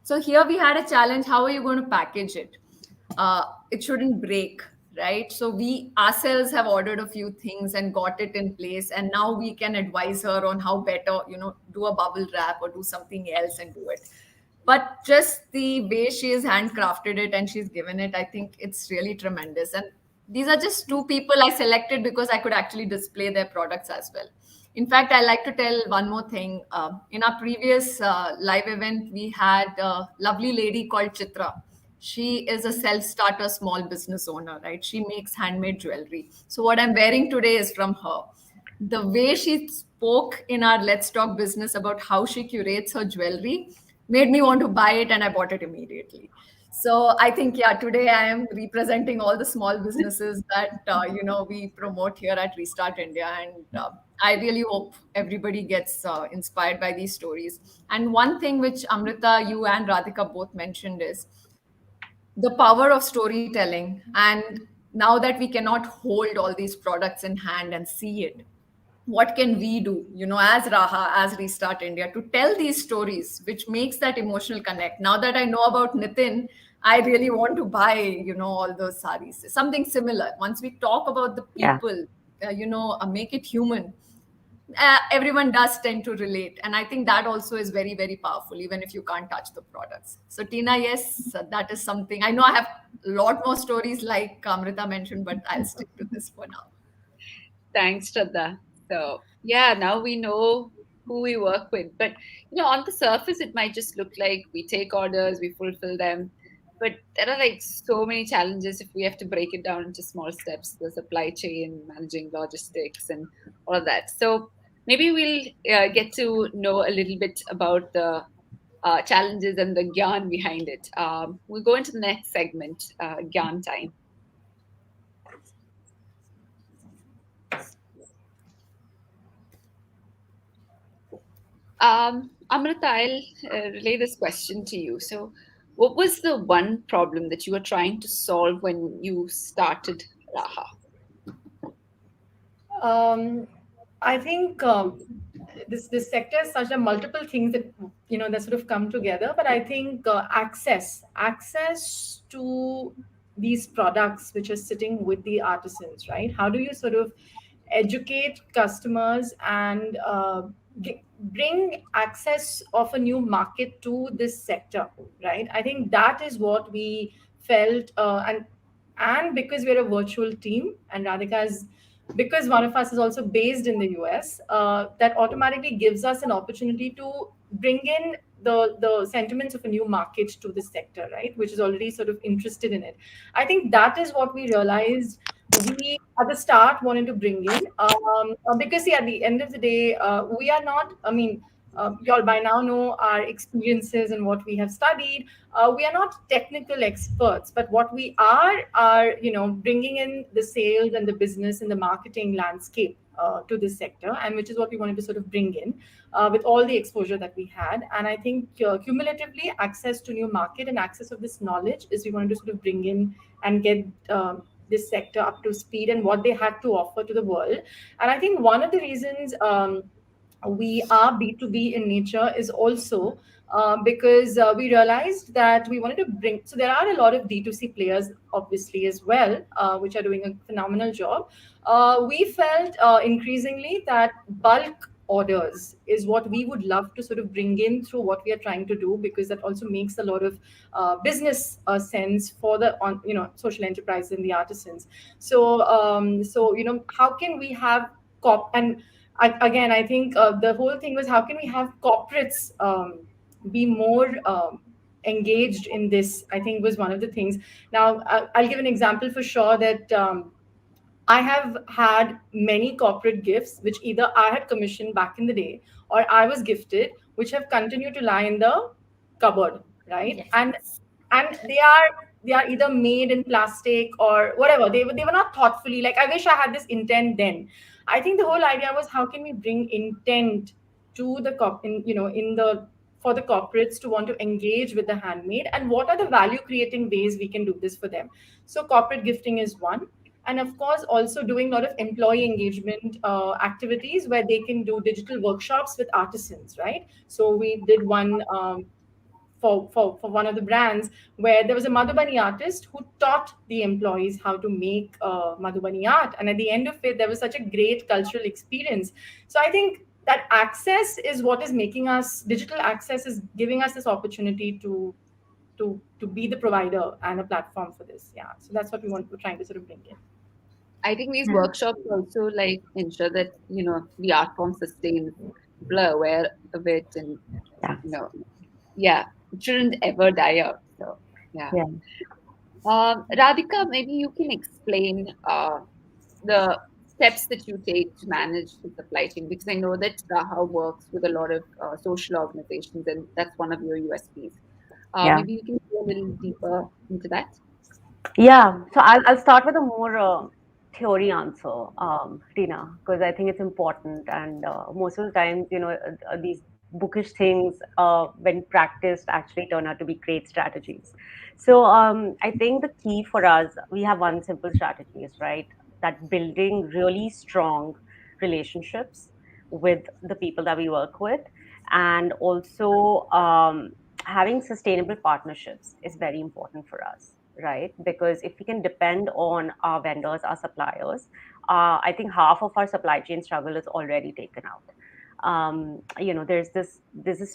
So here we had a challenge. How are you going to package it? It shouldn't break, right? So we ourselves have ordered a few things and got it in place, and now we can advise her on how better, do a bubble wrap or do something else and do it. But just the way she has handcrafted it and she's given it, I think it's really tremendous. And these are just two people I selected because I could actually display their products as well. In fact, I like to tell one more thing. In our previous live event, we had a lovely lady called Chitra. She is a self-starter small business owner, right? She makes handmade jewelry. So what I'm wearing today is from her. The way she spoke in our Let's Talk business about how she curates her jewelry made me want to buy it, and I bought it immediately. So I think, yeah, today I am representing all the small businesses that we promote here at Restart India, and I really hope everybody gets inspired by these stories. And one thing which Amrita, you and Radhika both mentioned is the power of storytelling. And now that we cannot hold all these products in hand and see it, what can we do, as Raha, as Restart India, to tell these stories, which makes that emotional connect? Now that I know about Nitin, I really want to buy, all those saris. Something similar. Once we talk about the Yeah. people, make it human. Everyone does tend to relate, and I think that also is very, very powerful, even if you can't touch the products. So Tina, yes, that is something. I know I have a lot more stories like Amrita mentioned, but I'll stick to this for now. Thanks, Shraddha. So, yeah, now we know who we work with. But, on the surface, it might just look like we take orders, we fulfill them. But there are like so many challenges if we have to break it down into small steps, the supply chain, managing logistics, and all of that. So, maybe we'll get to know a little bit about the challenges and the gyan behind it. We'll go into the next segment, gyan time. Amrita, I'll relay this question to you. So, what was the one problem that you were trying to solve when you started Raha? I think this sector is such a multiple things that that sort of come together. But I think access to these products which are sitting with the artisans, right? How do you sort of educate customers and bring access of a new market to this sector, right? I think that is what we felt, and because we're a virtual team and Radhika is, because one of us is also based in the US, that automatically gives us an opportunity to bring in the sentiments of a new market to this sector, right? Which is already sort of interested in it. I think that is what we realized we at the start wanted to bring in, because see, at the end of the day, we are not. I mean, you all by now know our experiences and what we have studied. We are not technical experts, but what we are bringing in the sales and the business and the marketing landscape to this sector, and which is what we wanted to sort of bring in with all the exposure that we had. And I think cumulatively, access to new market and access of this knowledge is we wanted to sort of bring in and get this sector up to speed and what they had to offer to the world. And I think one of the reasons we are B2B in nature is also because we realized that we wanted to bring, so there are a lot of D2C players obviously as well, which are doing a phenomenal job. We felt increasingly that bulk orders is what we would love to sort of bring in through what we are trying to do, because that also makes a lot of business sense for the on social enterprise and the artisans. So how can we have and again, I think the whole thing was, how can we have corporates be more engaged in this, I think was one of the things. Now, I'll give an example for sure that I have had many corporate gifts, which either I had commissioned back in the day or I was gifted, which have continued to lie in the cupboard, right? Yes. And they are either made in plastic or whatever. They were not thoughtfully, like, I wish I had this intent then. I think the whole idea was, how can we bring intent to the in the for the corporates to want to engage with the handmade, and what are the value creating ways we can do this for them. So corporate gifting is one, and of course also doing a lot of employee engagement activities where they can do digital workshops with artisans, right? So we did one for one of the brands, where there was a Madhubani artist who taught the employees how to make Madhubani art. And at the end of it, there was such a great cultural experience. So I think that access is what is making us, digital access is giving us this opportunity to be the provider and a platform for this. Yeah. So that's what we're trying to sort of bring in. I think these workshops also like ensure that the art form sustains. People are aware of it, and it shouldn't ever die out. So yeah. Radhika, maybe you can explain the steps that you take to manage the supply chain, because I know that Raaha works with a lot of social organizations, and that's one of your USPs. Maybe you can go a little deeper into that. Yeah, so I'll start with a more theory answer, Tina, because I think it's important. And most of the times, these bookish things, when practiced, actually turn out to be great strategies. So I think the key for us, we have one simple strategy, is right, that building really strong relationships with the people that we work with, and also having sustainable partnerships is very important for us, right? Because if we can depend on our vendors, our suppliers, I think half of our supply chain struggle is already taken out. There's this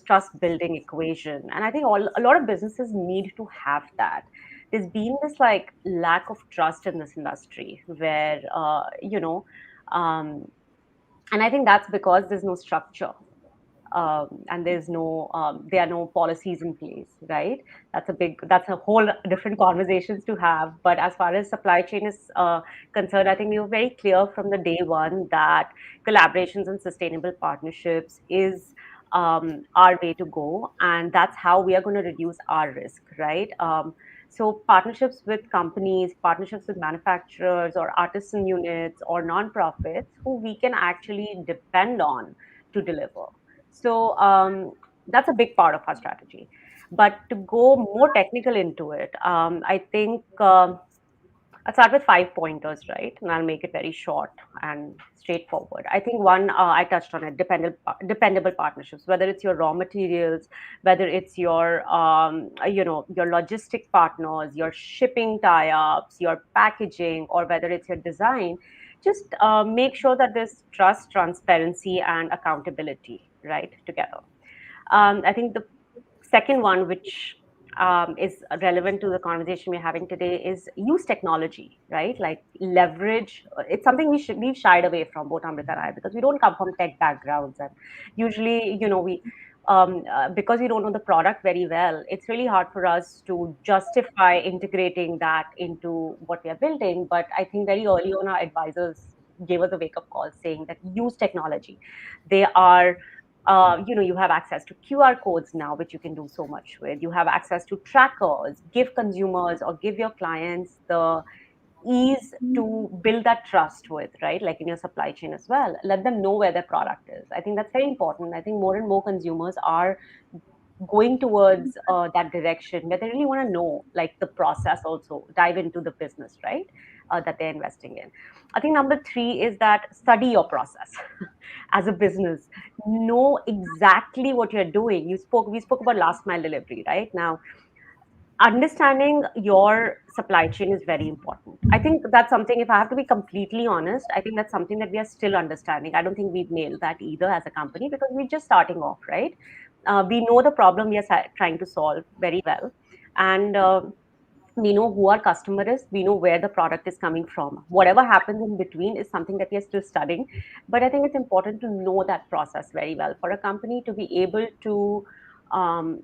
trust building equation, and I think a lot of businesses need to have that. There's been this like lack of trust in this industry where um, and I think that's because there's no structure, and there are no policies in place, right? That's a whole different conversations to have. But as far as supply chain is concerned, I think we were very clear from the day one that collaborations and sustainable partnerships is our way to go, and that's how we are going to reduce our risk, right? So partnerships with companies, partnerships with manufacturers or artisan units or nonprofits who we can actually depend on to deliver. So that's a big part of our strategy. But to go more technical into it, I think I'll start with 5 pointers, right? And I'll make it very short and straightforward. I think one, I touched on it, dependable partnerships, whether it's your raw materials, whether it's your logistic partners, your shipping tie-ups, your packaging, or whether it's your design. Just make sure that there's trust, transparency, and accountability, right, together. I think the second one, which is relevant to the conversation we're having today, is use technology, right? Like leverage. It's something we've shied away from, both Amrita and I, because we don't come from tech backgrounds, and usually, we because we don't know the product very well, it's really hard for us to justify integrating that into what we are building. But I think very early on, our advisors gave us a wake-up call saying that use technology. They are you have access to QR codes now, which you can do so much with. You have access to trackers. Give consumers or give your clients the ease to build that trust with, right? Like in your supply chain as well. Let them know where their product is. I think that's very important. I think more and more consumers are going towards that direction where they really want to know like the process, also dive into the business, right? that they're investing in. I think number three is that study your process as a business. Know exactly what you're doing. We spoke about last mile delivery, right? Now, understanding your supply chain is very important. I think that's something, if I have to be completely honest, I think that's something that we are still understanding. I don't think we've nailed that either as a company because we're just starting off, right? We know the problem we are trying to solve very well. And we know who our customer is, we know where the product is coming from. Whatever happens in between is something that we are still studying. But I think it's important to know that process very well for a company to be able to um,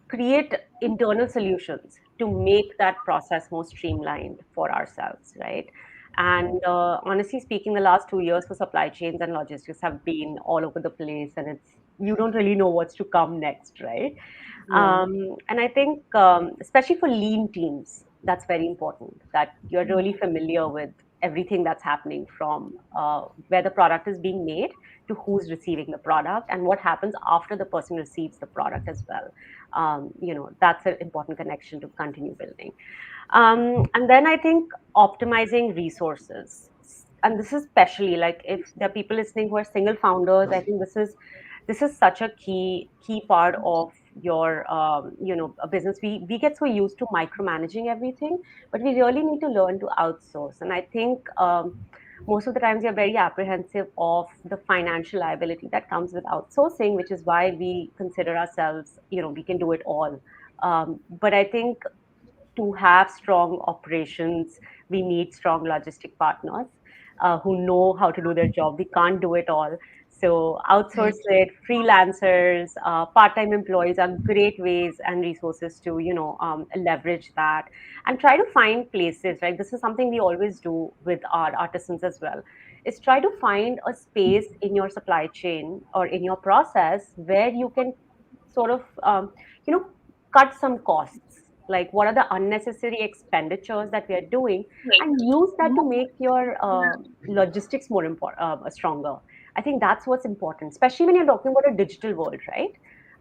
create internal solutions to make that process more streamlined for ourselves, right? And honestly speaking, the last 2 years for supply chains and logistics have been all over the place, and it's you don't really know what's to come next, right? And I think, especially for lean teams, that's very important that you're really familiar with everything that's happening from where the product is being made to who's receiving the product and what happens after the person receives the product as well. That's an important connection to continue building. And then I think optimizing resources. And this is especially like if there are people listening who are single founders, I think this is such a key part of your a business. We get so used to micromanaging everything, but we really need to learn to outsource. And I think most of the times we are very apprehensive of the financial liability that comes with outsourcing, which is why we consider ourselves, we can do it all. But I think to have strong operations, we need strong logistic partners who know how to do their job. We can't do it all. So outsource it, freelancers, part-time employees are great ways and resources to, leverage that and try to find places, right? This is something we always do with our artisans as well, is try to find a space in your supply chain or in your process where you can sort of, you know, cut some costs. Like what are the unnecessary expenditures that we are doing, and use that to make your logistics more stronger. I think that's what's important, especially when you're talking about a digital world, right?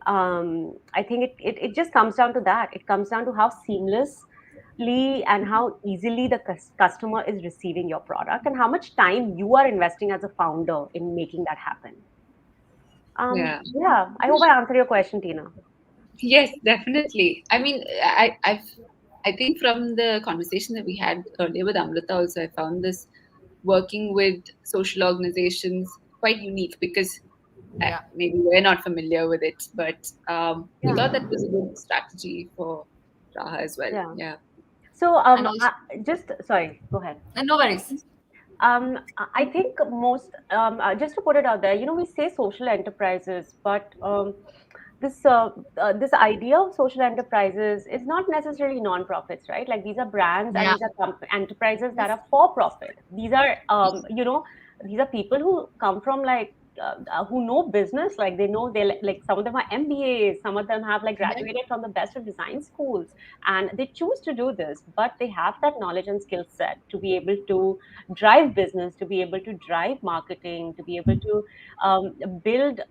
I think it just comes down to that. It comes down to how seamlessly and how easily the customer is receiving your product and how much time you are investing as a founder in making that happen. Yeah, I hope I answered your question, Tina. Yes, definitely. I mean, I think from the conversation that we had earlier with Amrita also, I found this working with social organizations quite unique because maybe we're not familiar with it, but we thought that was a good strategy for Raaha as well. Yeah. So, sorry, go ahead. No worries. I think just to put it out there, we say social enterprises, but this idea of social enterprises is not necessarily non-profits, right? Like these are brands and these are enterprises that are for profit. These are these are people who come from who know business. Like they know, they like some of them are MBAs, some of them have graduated from the best of design schools, and they choose to do this, but they have that knowledge and skill set to be able to drive business, to be able to drive marketing, to be able to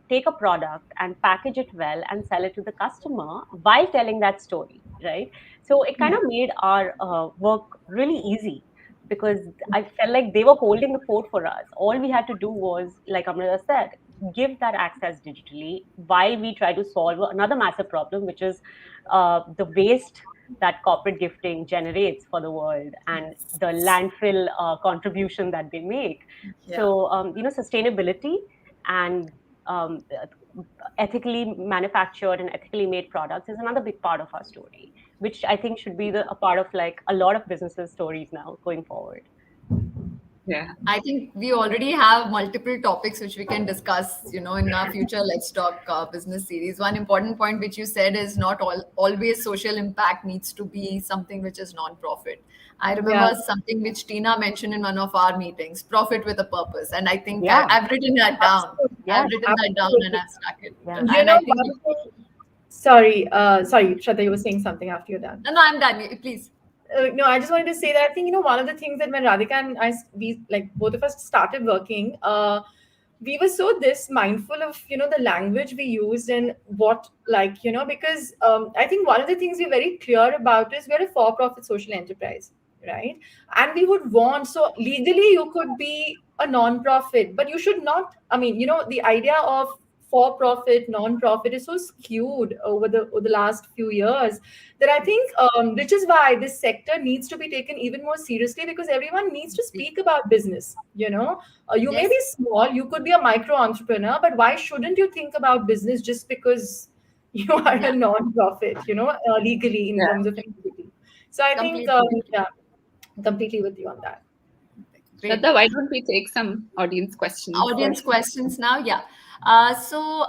take a product and package it well and sell it to the customer while telling that story, right? So it kind of made our work really easy, because I felt like they were holding the fort for us. All we had to do was, like Amrita said, give that access digitally while we try to solve another massive problem, which is the waste that corporate gifting generates for the world and the landfill contribution that they make. So, sustainability and ethically manufactured and ethically made products is another big part of our story, which I think should be a part of a lot of businesses' stories now going forward. Yeah, I think we already have multiple topics which we can discuss, in our future Let's Talk business series. One important point which you said is not always social impact needs to be something which is non-profit. I remember something which Tina mentioned in one of our meetings, profit with a purpose. And I think I've written that down. I've written that down and I've stuck it. Sorry, Shraddha, you were saying something after you're done. No, I'm done. Please. No, I just wanted to say that I think, one of the things that when Radhika and we both of us started working, we were so mindful of, the language we used and what, because I think one of the things we're very clear about is we're a for-profit social enterprise, right? And we would want, so legally you could be a non-profit, but you should not, I mean, the idea of for profit, non-profit is so skewed over the last few years that I think, which is why this sector needs to be taken even more seriously, because everyone needs to speak about business. You may Yes. be small, you could be a micro entrepreneur, but why shouldn't you think about business just because you are Yeah. a non-profit, legally in Yeah. terms of entity? So I think, Completely. yeah, completely with you on that. Great. Shraddha, why don't we take some audience questions? Audience questions now. Yeah. So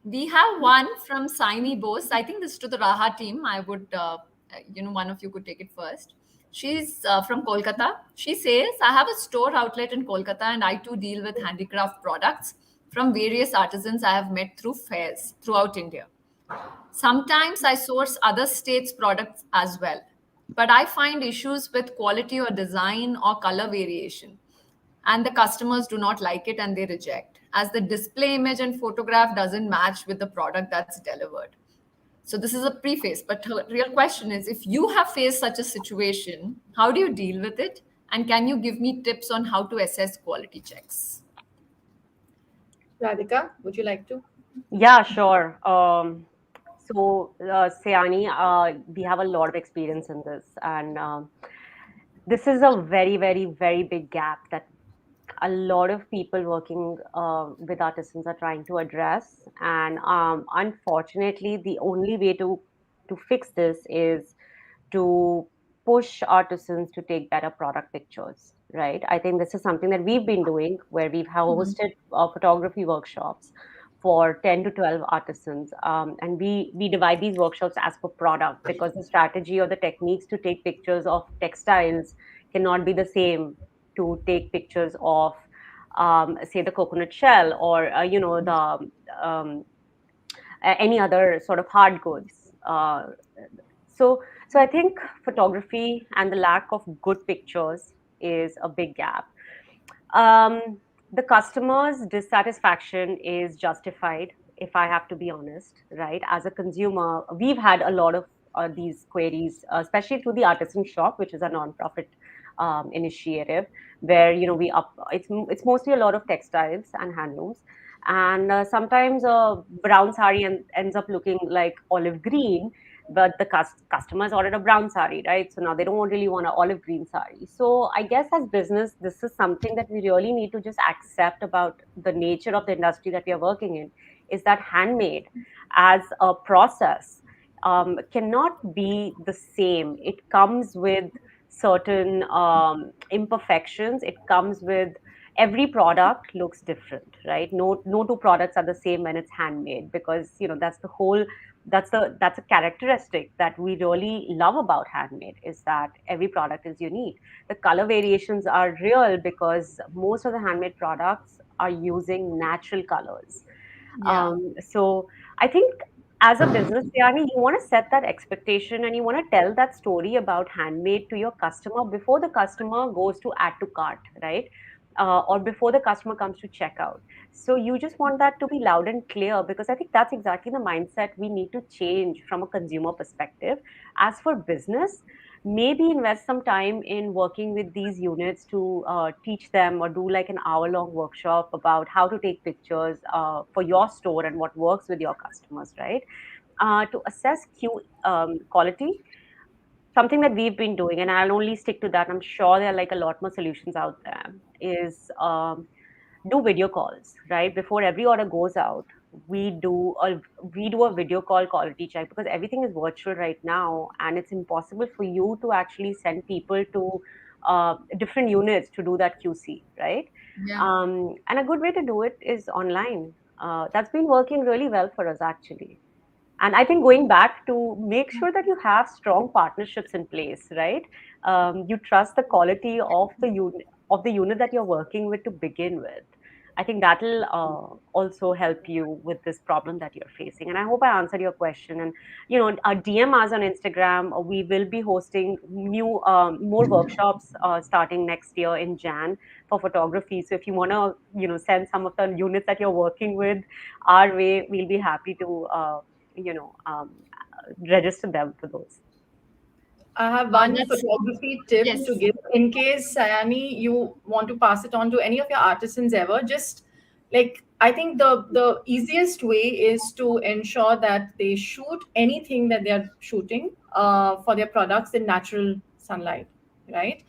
we have one from Saini Bose. I think this is to the Raha team. I would, one of you could take it first. She's from Kolkata. She says, I have a store outlet in Kolkata and I too deal with handicraft products from various artisans I have met through fairs throughout India. Sometimes I source other states' products as well, but I find issues with quality or design or color variation, and the customers do not like it and they reject, as the display image and photograph doesn't match with the product that's delivered. So this is a preface, but her real question is: if you have faced such a situation, how do you deal with it, and can you give me tips on how to assess quality checks? Radhika, would you like to? Yeah, sure. Sayani, we have a lot of experience in this, and this is a very, very, very big gap that a lot of people working with artisans are trying to address. And unfortunately, the only way to fix this is to push artisans to take better product pictures, right? I think this is something that we've been doing, where we've hosted photography workshops for 10 to 12 artisans, and we divide these workshops as per product, because the strategy or the techniques to take pictures of textiles cannot be the same to take pictures of, say, the coconut shell, or um, any other sort of hard goods. So I think photography and the lack of good pictures is a big gap. The customer's dissatisfaction is justified, if I have to be honest, right? As a consumer, we've had a lot of these queries, especially through the artisan shop, which is a non-profit initiative, where we up. It's mostly a lot of textiles and handlooms, and sometimes a brown sari ends up looking like olive green, but the customers ordered a brown sari, right? So now they don't really want an olive green sari. So I guess as business, this is something that we really need to just accept about the nature of the industry that we are working in, is that handmade as a process cannot be the same. It comes with certain imperfections. It comes with, every product looks different, right? No two products are the same when it's handmade, because that's the whole, that's a characteristic that we really love about handmade, is that every product is unique. The color variations are real because most of the handmade products are using natural colors. Yeah. So I think as a business, Yani, you want to set that expectation, and you want to tell that story about handmade to your customer before the customer goes to add to cart, right? Or before the customer comes to checkout. So you just want that to be loud and clear, because I think that's exactly the mindset we need to change from a consumer perspective. As for business, maybe invest some time in working with these units to teach them, or do like an hour-long workshop about how to take pictures for your store and what works with your customers, right? To assess quality, something that we've been doing, and I'll only stick to that. I'm sure there are like a lot more solutions out there. Is do video calls, right? Before every order goes out, we do a video call quality check, because everything is virtual right now, and it's impossible for you to actually send people to different units to do that QC, right? Yeah. And a good way to do it is online. That's been working really well for us, actually. And I think going back to make sure that you have strong partnerships in place, right? You trust the quality of the unit that you're working with to begin with. I think that'll also help you with this problem that you're facing. And I hope I answered your question. And DM us on Instagram. We will be hosting more workshops starting next year in Jan for photography. So if you want to send some of the units that you're working with our way, we'll be happy to you know um, register them for those. I have one That's photography tip yes. to give in case, Sayani, you want to pass it on to any of your artisans ever. Just like I think the easiest way is to ensure that they shoot anything that they are shooting for their products in natural sunlight, right?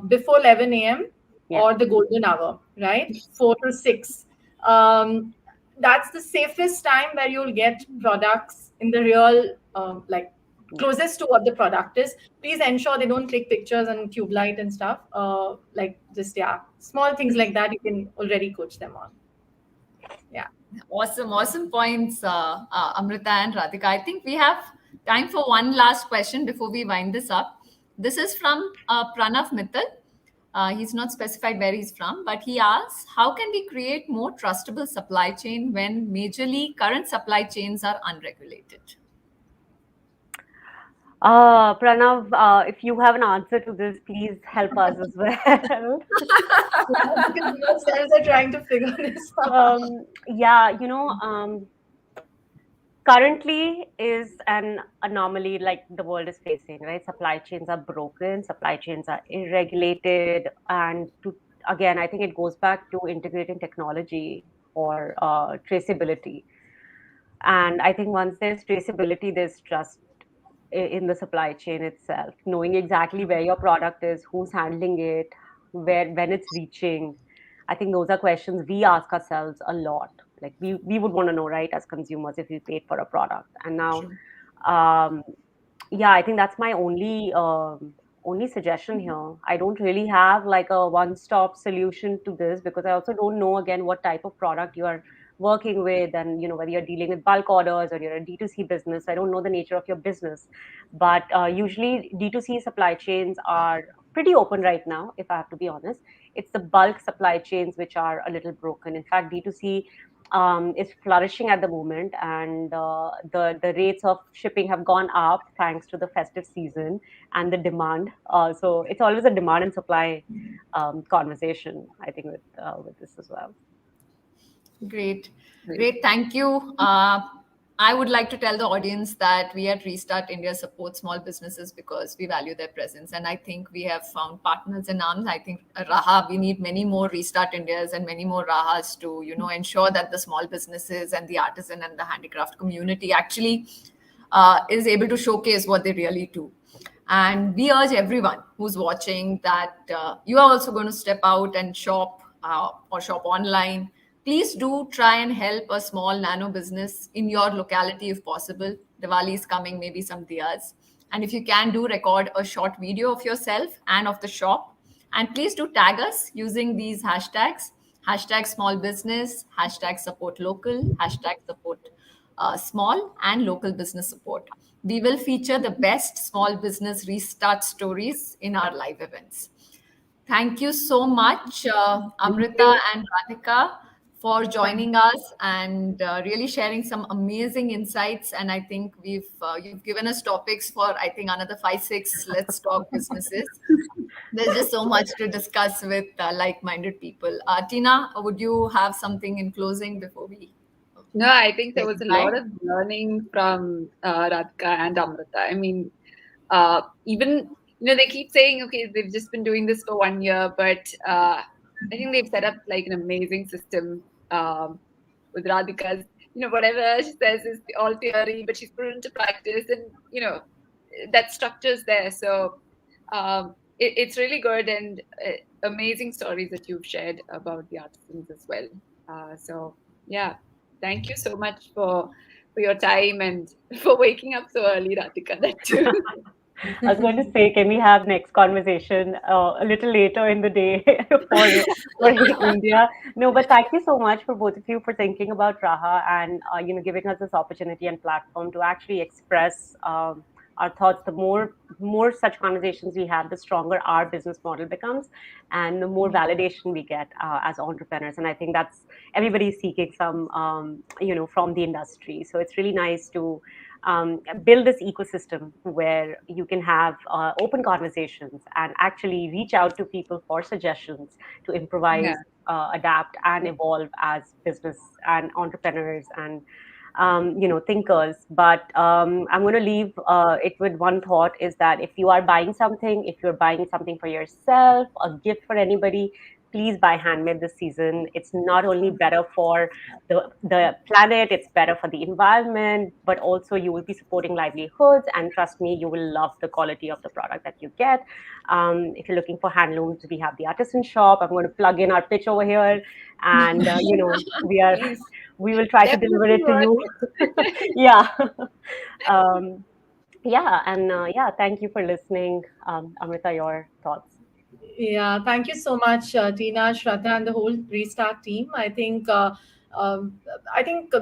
Before 11 a.m. Yeah. or the golden hour, right? 4 to 6. Um, that's the safest time where you'll get products in the real like closest to what the product is. Please ensure they don't click pictures and tube light and stuff. Like just small things like that you can already coach them on. Yeah. Awesome points, Amrita and Radhika. I think we have time for one last question before we wind this up. This is from Pranav Mittal. He's not specified where he's from, but he asks, how can we create more trustable supply chain when majorly current supply chains are unregulated? Pranav, if you have an answer to this, please help us as well. Because yourselves are trying to figure this out. Yeah, currently is an anomaly like the world is facing, right? Supply chains are broken, supply chains are irregulated, and again, I think it goes back to integrating technology or traceability. And I think once there's traceability, there's trust in the supply chain itself, knowing exactly where your product is, who's handling it, when it's reaching. I think those are questions we ask ourselves a lot. Like we would want to know, right, as consumers, if we paid for a product. And now, um, yeah, I think that's my only suggestion here. I don't really have like a one-stop solution to this because I also don't know again what type of product you are working with, and whether you're dealing with bulk orders or you're a D2C business. I don't know the nature of your business, but usually D2C supply chains are pretty open right now. If I have to be honest, it's the bulk supply chains which are a little broken. In fact, D2C is flourishing at the moment, and the rates of shipping have gone up thanks to the festive season and the demand. So it's always a demand and supply conversation, I think, with this as well. Great. Thank you. I would like to tell the audience that we at Restart India support small businesses because we value their presence. And I think we have found partners in arms. I think Raaha, we need many more Restart Indias and many more Raahas to, ensure that the small businesses and the artisan and the handicraft community actually is able to showcase what they really do. And we urge everyone who's watching that you are also going to step out and shop or shop online. Please do try and help a small nano business in your locality if possible. Diwali is coming, maybe some diyas. And if you can do, record a short video of yourself and of the shop. And please do tag us using these hashtags, hashtag small business, hashtag support local, hashtag support small and local business support. We will feature the best small business restart stories in our live events. Thank you so much, Amrita and Radhika, for joining us and really sharing some amazing insights. And I think you've given us topics for, I think, another 5-6 Let's Talk businesses. There's just so much to discuss with like-minded people. Tina, would you have something in closing before we? No, I think there was a lot of learning from Radhika and Amrita. I mean, even they keep saying, okay, they've just been doing this for 1 year, but I think they've set up like an amazing system with Radhika's. Whatever she says is all theory, but she's put it into practice, and that structure's there. So it's really good, and amazing stories that you've shared about the artisans as well. So yeah. Thank you so much for your time and for waking up so early, Radhika. That too. I was going to say, can we have next conversation a little later in the day for India? No, but thank you so much for both of you for thinking about Raaha and giving us this opportunity and platform to actually express our thoughts. The more such conversations we have, the stronger our business model becomes, and the more validation we get as entrepreneurs. And I think that's everybody's seeking some, from the industry. So it's really nice to build this ecosystem where you can have open conversations and actually reach out to people for suggestions to improvise, adapt, and evolve as business and entrepreneurs and thinkers. But I'm going to leave it with one thought, is that if you are buying something, if you're buying something for yourself, a gift for anybody, please buy handmade this season. It's not only better for the planet, it's better for the environment, but also you will be supporting livelihoods. And trust me, you will love the quality of the product that you get. If you're looking for handlooms, we have the artisan shop. I'm going to plug in our pitch over here, and Please. we will try to deliver it to you. Yeah. um, yeah, and thank you for listening. Amrita, your thoughts? Yeah, thank you so much, Tina, Shraddha, and the whole Restart team. Um, I think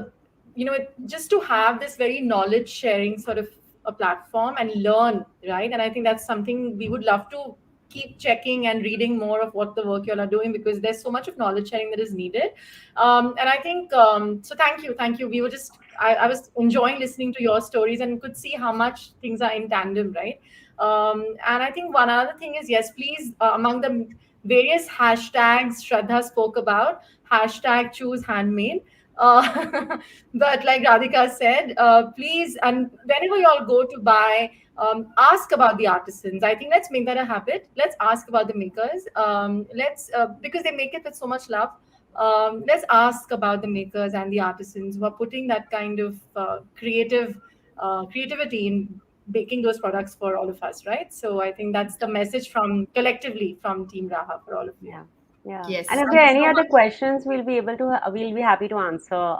just to have this very knowledge sharing sort of a platform and learn, right? And I think that's something we would love to keep checking and reading more of what the work you all are doing, because there's so much of knowledge sharing that is needed. And I think so. Thank you. We were just I was enjoying listening to your stories and could see how much things are in tandem, right? And I think one other thing is, yes, please, among the various hashtags Shraddha spoke about, hashtag choose handmade. But like Radhika said, please, and whenever you all go to buy, ask about the artisans. I think let's make that a habit. Let's ask about the makers. Let's Because they make it with so much love. Let's ask about the makers and the artisans who are putting that kind of creativity in baking those products for all of us, right? So I think that's the message from collectively from Team Raha for all of you. Yeah. Yeah. Yes. And if Thank there are you any so other much. questions, we'll be happy to answer.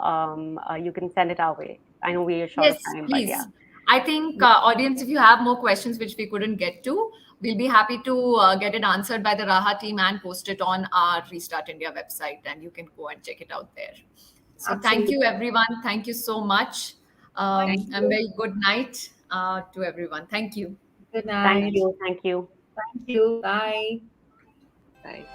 You can send it our way. I know we are short of Yes, time, but yeah. please. I think, audience, if you have more questions which we couldn't get to, we'll be happy to get it answered by the Raha team and post it on our Restart India website, and you can go and check it out there. So thank you, Absolutely. everyone. Thank you so much. Thank And you. very good night to everyone. Thank you. Good Thank night. you. Thank you. Thank you. Bye. Bye.